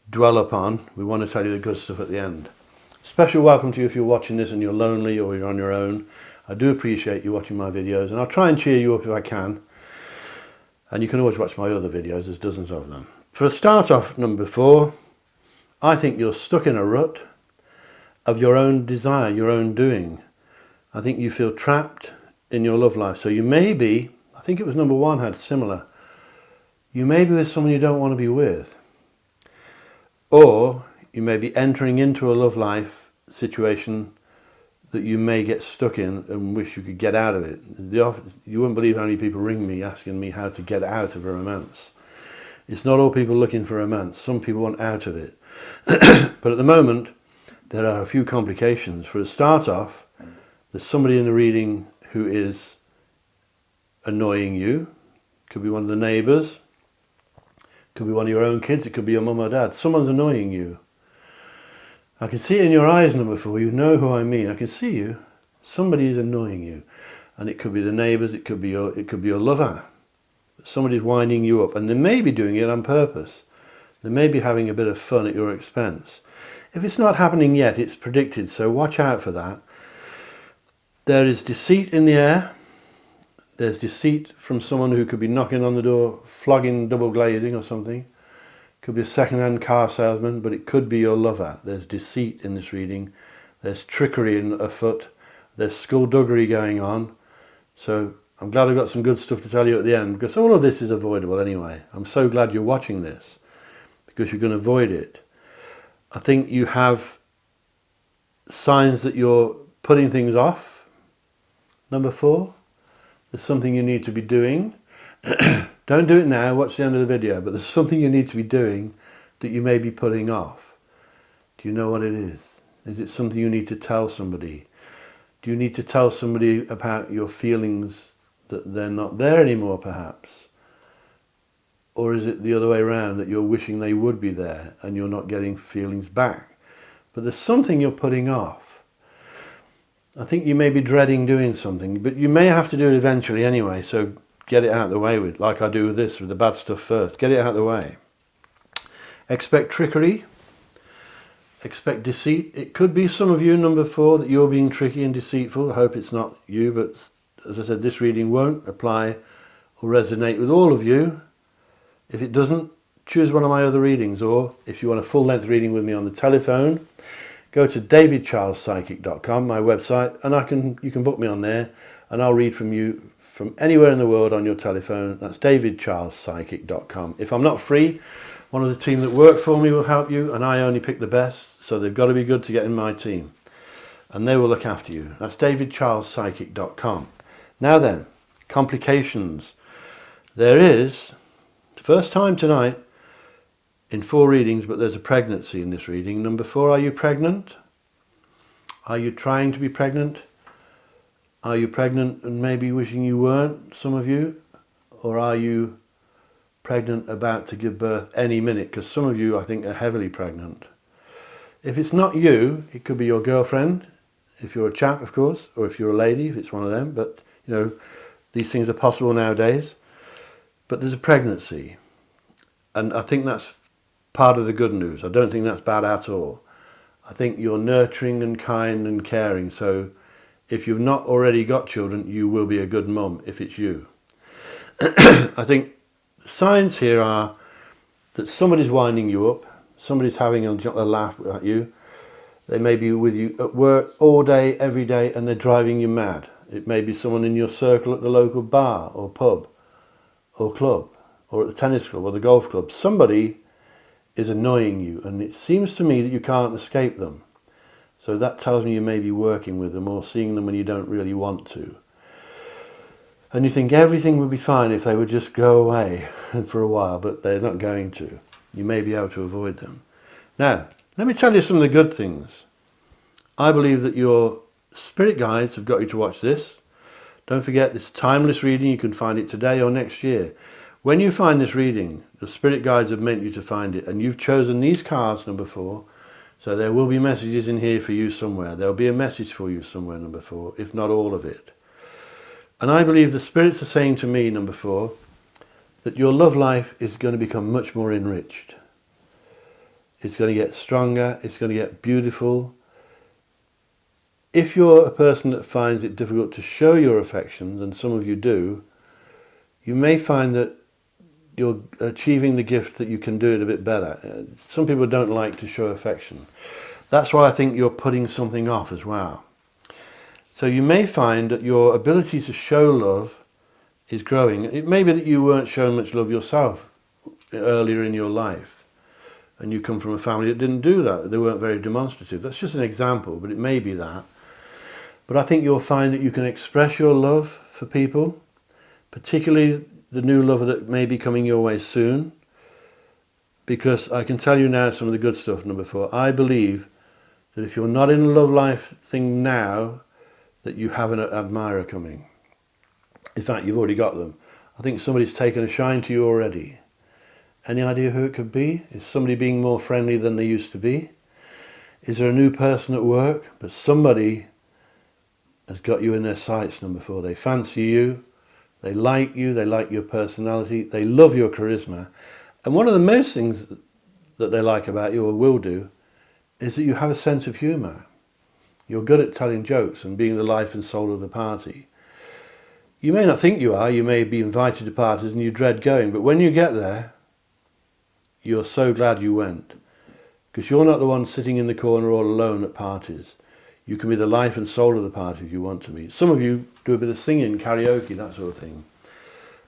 dwell upon. We want to tell you the good stuff at the end. Special welcome to you if you're watching this and you're lonely or you're on your own. I do appreciate you watching my videos, and I'll try and cheer you up if I can. And you can always watch my other videos, there's dozens of them. For a start off, number 4, I think you're stuck in a rut of your own desire, your own doing. I think you feel trapped in your love life. So you may be, I think it was number 1 had similar, you may be with someone you don't want to be with. Or you may be entering into a love life situation that you may get stuck in and wish you could get out of it. You wouldn't believe how many people ring me asking me how to get out of a romance. It's not all people looking for romance. Some people want out of it. But at the moment, there are a few complications. For a start off, there's somebody in the reading who is annoying you. Could be one of the neighbours. Could be one of your own kids. It could be your mum or dad. Someone's annoying you. I can see it in your eyes, number 4. You know who I mean. I can see you. Somebody is annoying you. And it could be the neighbours. It could be your lover. Somebody's winding you up. And they may be doing it on purpose. They may be having a bit of fun at your expense. If it's not happening yet, it's predicted. So watch out for that. There is deceit in the air. There's deceit from someone who could be knocking on the door, flogging double glazing or something. Could be a second-hand car salesman, but it could be your lover. There's deceit in this reading. There's trickery afoot. There's skullduggery going on. So I'm glad I've got some good stuff to tell you at the end, because all of this is avoidable anyway. I'm so glad you're watching this, because you're going to avoid it. I think you have signs that you're putting things off. Number 4, there's something you need to be doing. Don't do it now, watch the end of the video, but there's something you need to be doing that you may be putting off. Do you know what it is? Is it something you need to tell somebody? Do you need to tell somebody about your feelings that they're not there anymore, perhaps? Or is it the other way around, that you're wishing they would be there and you're not getting feelings back? But there's something you're putting off. I think you may be dreading doing something, but you may have to do it eventually anyway, so get it out of the way with, like I do with this, with the bad stuff first. Get it out of the way. Expect trickery. Expect deceit. It could be some of you, number 4, that you're being tricky and deceitful. I hope it's not you, but as I said, this reading won't apply or resonate with all of you. If it doesn't, choose one of my other readings, or if you want a full-length reading with me on the telephone, go to davidcharlespsychic.com, my website, and you can book me on there, and I'll read from you from anywhere in the world on your telephone. That's davidcharlespsychic.com. If I'm not free, one of the team that work for me will help you, and I only pick the best, so they've got to be good to get in my team, and they will look after you. That's davidcharlespsychic.com. Now then, complications. There is, first time tonight, in 4 readings, but there's a pregnancy in this reading. Number 4, are you pregnant? Are you trying to be pregnant? Are you pregnant and maybe wishing you weren't, some of you? Or are you pregnant about to give birth any minute? Because some of you, I think, are heavily pregnant. If it's not you, it could be your girlfriend, if you're a chap, of course, or if you're a lady, if it's one of them. But, you know, these things are possible nowadays. But there's a pregnancy. And I think that's part of the good news. I don't think that's bad at all. I think you're nurturing and kind and caring. So if you've not already got children, you will be a good mum if it's you. I think signs here are that somebody's winding you up. Somebody's having a laugh at you. They may be with you at work all day, every day, and they're driving you mad. It may be someone in your circle at the local bar or pub or club or at the tennis club or the golf club. Somebody is annoying you, and it seems to me that you can't escape them. So that tells me you may be working with them or seeing them when you don't really want to. And you think everything would be fine if they would just go away for a while, but they're not going to. You may be able to avoid them. Now, let me tell you some of the good things. I believe that your spirit guides have got you to watch this. Don't forget, this timeless reading, you can find it today or next year. When you find this reading, the spirit guides have meant you to find it, and you've chosen these cards, number 4, so there will be messages in here for you somewhere. There'll be a message for you somewhere, number 4, if not all of it. And I believe the spirits are saying to me, number 4, that your love life is going to become much more enriched. It's going to get stronger, it's going to get beautiful, if you're a person that finds it difficult to show your affections, and some of you do, you may find that you're achieving the gift that you can do it a bit better. Some people don't like to show affection. That's why I think you're putting something off as well. So you may find that your ability to show love is growing. It may be that you weren't showing much love yourself earlier in your life, and you come from a family that didn't do that. They weren't very demonstrative. That's just an example, but it may be that. But I think you'll find that you can express your love for people, particularly the new lover that may be coming your way soon, because I can tell you now some of the good stuff. Number 4, I believe that if you're not in a love life thing now, that you have an admirer coming. In fact, you've already got them. I think somebody's taken a shine to you already. Any idea who it could be? Is somebody being more friendly than they used to be? Is there a new person at work? But somebody has got you in their sights, number 4. They fancy you. They like your personality, they love your charisma. And one of the most things that they like about you, or will do, is that you have a sense of humour. You're good at telling jokes and being the life and soul of the party. You may not think you are, you may be invited to parties and you dread going, but when you get there, you're so glad you went. Because you're not the one sitting in the corner all alone at parties. You can be the life and soul of the party if you want to be. Some of you do a bit of singing, karaoke, that sort of thing.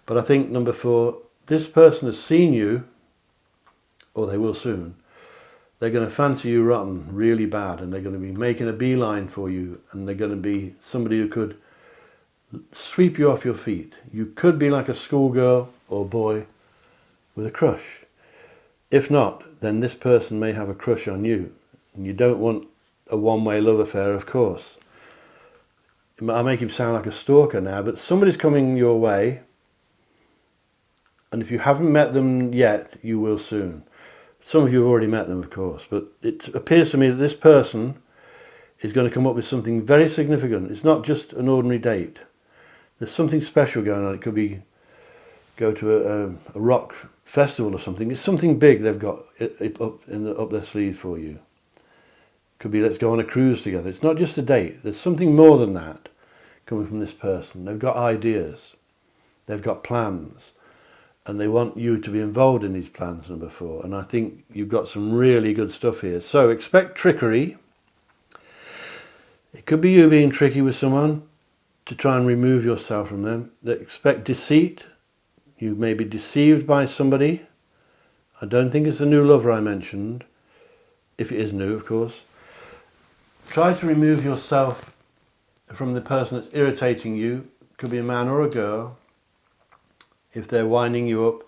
But I think, number 4, this person has seen you, or they will soon. They're going to fancy you rotten, really bad, and they're going to be making a beeline for you, and they're going to be somebody who could sweep you off your feet. You could be like a schoolgirl or boy with a crush. If not, then this person may have a crush on you, and you don't want a one-way love affair, of course. I make him sound like a stalker now, but somebody's coming your way, and if you haven't met them yet, you will soon. Some of you have already met them, of course, but it appears to me that this person is going to come up with something very significant. It's not just an ordinary date. There's something special going on. It could be go to a rock festival or something. It's something big they've got up their sleeve for you. Could be let's go on a cruise together. It's not just a date. There's something more than that coming from this person. They've got ideas. They've got plans. And they want you to be involved in these plans, number 4. And I think you've got some really good stuff here. So expect trickery. It could be you being tricky with someone to try and remove yourself from them. Expect deceit. You may be deceived by somebody. I don't think it's the new lover I mentioned. If it is new, of course. Try to remove yourself from the person that's irritating you. It could be a man or a girl. If they're winding you up,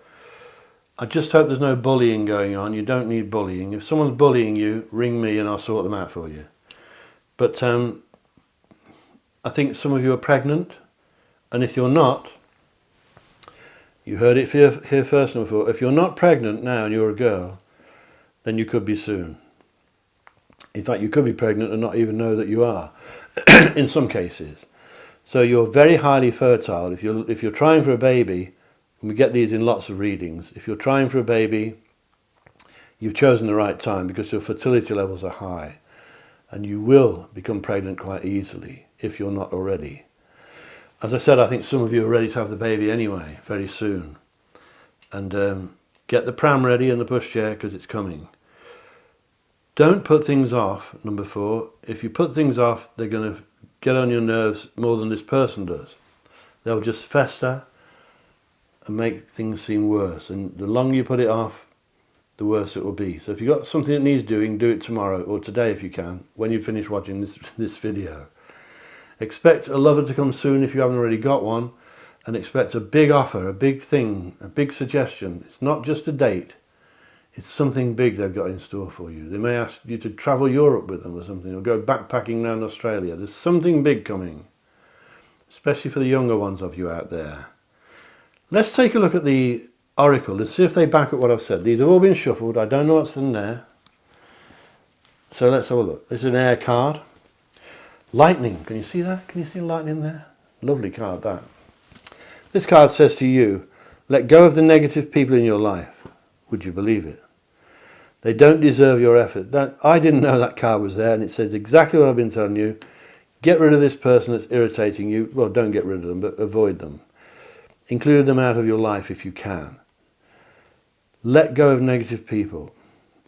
I just hope there's no bullying going on. You don't need bullying. If someone's bullying you, ring me and I'll sort them out for you. But I think some of you are pregnant, and if you're not, you heard it here first and before. If you're not pregnant now and you're a girl, then you could be soon. In fact, you could be pregnant and not even know that you are, in some cases. So you're very highly fertile. If you're trying for a baby, and we get these in lots of readings, if you're trying for a baby, you've chosen the right time because your fertility levels are high. And you will become pregnant quite easily if you're not already. As I said, I think some of you are ready to have the baby anyway, very soon. And get the pram ready and the pushchair because it's coming. Don't put things off, number 4. If you put things off, they're going to get on your nerves more than this person does. They'll just fester and make things seem worse. And the longer you put it off, the worse it will be. So if you've got something that needs doing, do it tomorrow or today if you can, when you finish watching this video. Expect a lover to come soon if you haven't already got one, and expect a big offer, a big thing, a big suggestion. It's not just a date. It's something big they've got in store for you. They may ask you to travel Europe with them or something, or go backpacking around Australia. There's something big coming, especially for the younger ones of you out there. Let's take a look at the oracle and see if they back up what I've said. These have all been shuffled. I don't know what's in there. So let's have a look. This is an air card. Lightning. Can you see that? Can you see lightning there? Lovely card, that. This card says to you, let go of the negative people in your life. Would you believe it? They don't deserve your effort. I didn't know that card was there, and it says exactly what I've been telling you. Get rid of this person that's irritating you. Well, don't get rid of them, but avoid them. Include them out of your life if you can. Let go of negative people.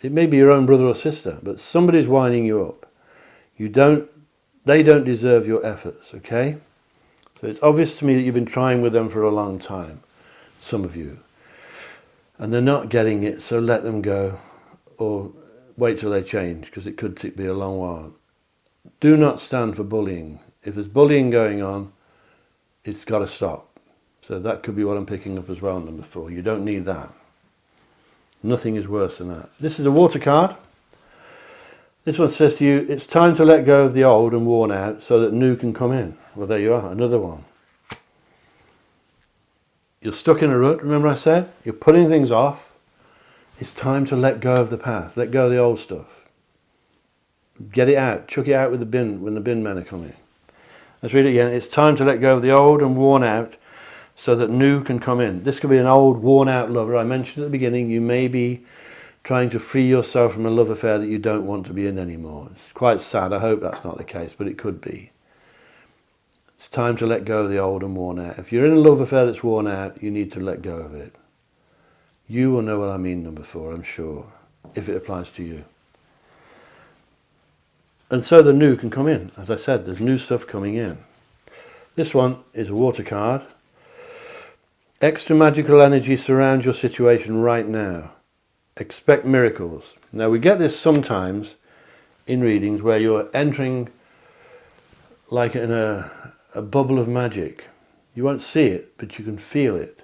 It may be your own brother or sister, but somebody's winding you up. They don't deserve your efforts, okay? So it's obvious to me that you've been trying with them for a long time, some of you. And they're not getting it, so let them go. Or wait till they change, because it could be a long while. Do not stand for bullying. If there's bullying going on, it's got to stop. So that could be what I'm picking up as well, number 4. You don't need that. Nothing is worse than that. This is a water card. This one says to you, it's time to let go of the old and worn out so that new can come in. Well, there you are, another one. You're stuck in a rut, remember I said? You're putting things off. It's time to let go of the past. Let go of the old stuff. Get it out. Chuck it out with the bin when the bin men are coming. Let's read it again. It's time to let go of the old and worn out so that new can come in. This could be an old, worn-out lover. I mentioned at the beginning, you may be trying to free yourself from a love affair that you don't want to be in anymore. It's quite sad. I hope that's not the case, but it could be. It's time to let go of the old and worn out. If you're in a love affair that's worn out, you need to let go of it. You will know what I mean, number 4, I'm sure, if it applies to you. And so the new can come in. As I said, there's new stuff coming in. This one is a water card. Extra magical energy surrounds your situation right now. Expect miracles. Now we get this sometimes in readings where you're entering like in a bubble of magic. You won't see it, but you can feel it.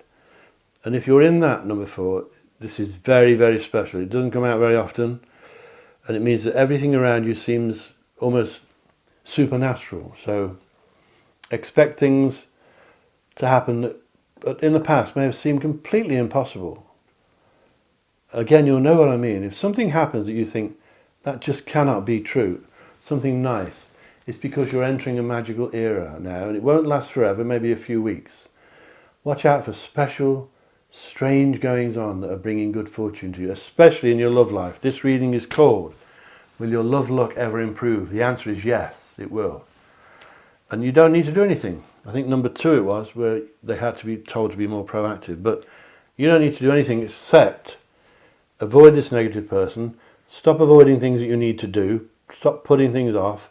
And if you're in that, number 4, this is very, very special. It doesn't come out very often. And it means that everything around you seems almost supernatural. So expect things to happen that in the past may have seemed completely impossible. Again, you'll know what I mean. If something happens that you think, that just cannot be true, something nice, it's because you're entering a magical era now, and it won't last forever, maybe a few weeks. Watch out for special, strange goings on that are bringing good fortune to you, especially in your love life. This reading is called, Will Your Love Luck Ever Improve? The answer is yes, it will. And you don't need to do anything. I think number 2 it was, where they had to be told to be more proactive. But you don't need to do anything except avoid this negative person, stop avoiding things that you need to do, stop putting things off,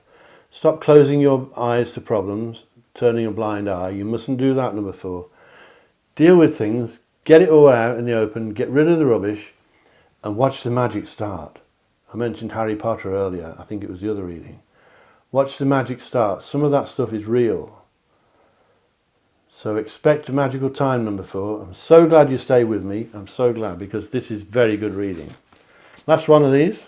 stop closing your eyes to problems, turning a blind eye. You mustn't do that, number 4. Deal with things, get it all out in the open, get rid of the rubbish, and watch the magic start. I mentioned Harry Potter earlier, I think it was the other reading. Watch the magic start. Some of that stuff is real. So expect a magical time, number 4. I'm so glad you stayed with me. I'm so glad, because this is very good reading. Last one of these.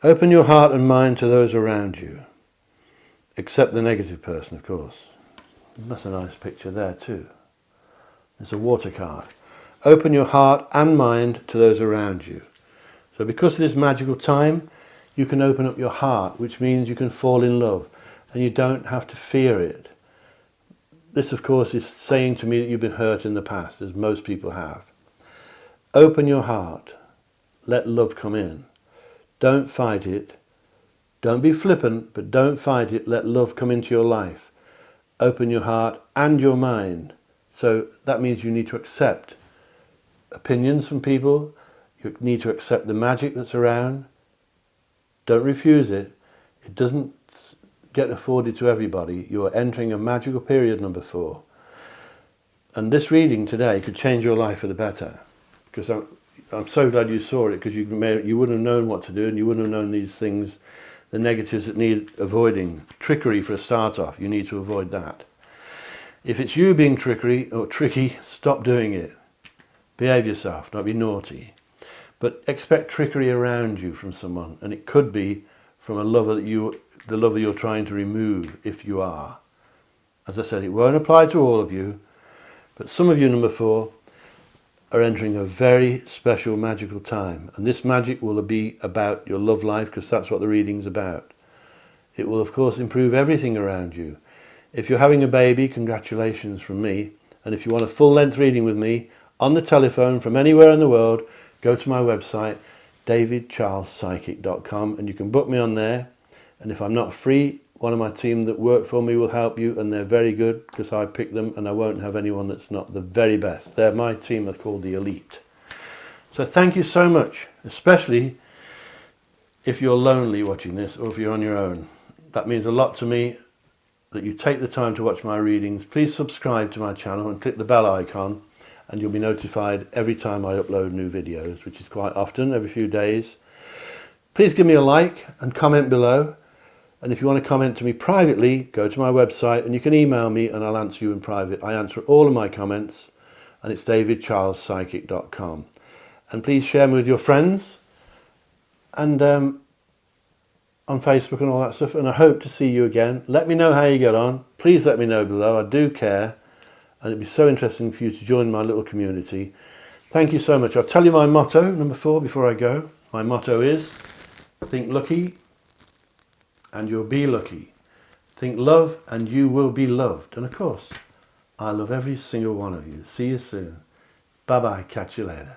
Open your heart and mind to those around you. Except the negative person, of course. That's a nice picture there too. It's a water card. Open your heart and mind to those around you. So because of this magical time, you can open up your heart, which means you can fall in love, and you don't have to fear it. This, of course, is saying to me that you've been hurt in the past, as most people have. Open your heart. Let love come in. Don't fight it. Don't be flippant, but don't fight it. Let love come into your life. Open your heart and your mind. So that means you need to accept opinions from people. You need to accept the magic that's around. Don't refuse it. It doesn't get afforded to everybody. You are entering a magical period, number 4. And this reading today could change your life for the better. Because I'm so glad you saw it, because you wouldn't have known what to do, and you wouldn't have known these things, the negatives that need avoiding. Trickery for a start off, you need to avoid that. If it's you being tricky, stop doing it. Behave yourself, don't be naughty. But expect trickery around you from someone, and it could be from a lover the lover you're trying to remove, if you are. As I said, it won't apply to all of you, but some of you, number 4, are entering a very special magical time, and this magic will be about your love life, because that's what the reading's about. It will, of course, improve everything around you. If you're having a baby, congratulations from me, and if you want a full-length reading with me on the telephone from anywhere in the world, go to my website, davidcharlespsychic.com, and you can book me on there. And if I'm not free one of my team that work for me will help you, and they're very good because I pick them, and I won't have anyone that's not the very best. They're my team are called the Elite. So thank you so much, especially if you're lonely watching this or if you're on your own. That means a lot to me that you take the time to watch my readings. Please subscribe to my channel and click the bell icon, and you'll be notified every time I upload new videos, which is quite often, every few days. Please give me a like and comment below. And if you want to comment to me privately, go to my website and you can email me and I'll answer you in private. I answer all of my comments, and it's davidcharlespsychic.com. And please share me with your friends and on Facebook and all that stuff. And I hope to see you again. Let me know how you get on. Please let me know below. I do care. And it'd be so interesting for you to join my little community. Thank you so much. I'll tell you my motto, number 4, before I go. My motto is, think lucky and you'll be lucky. Think love and you will be loved. And of course, I love every single one of you. See you soon. Bye-bye. Catch you later.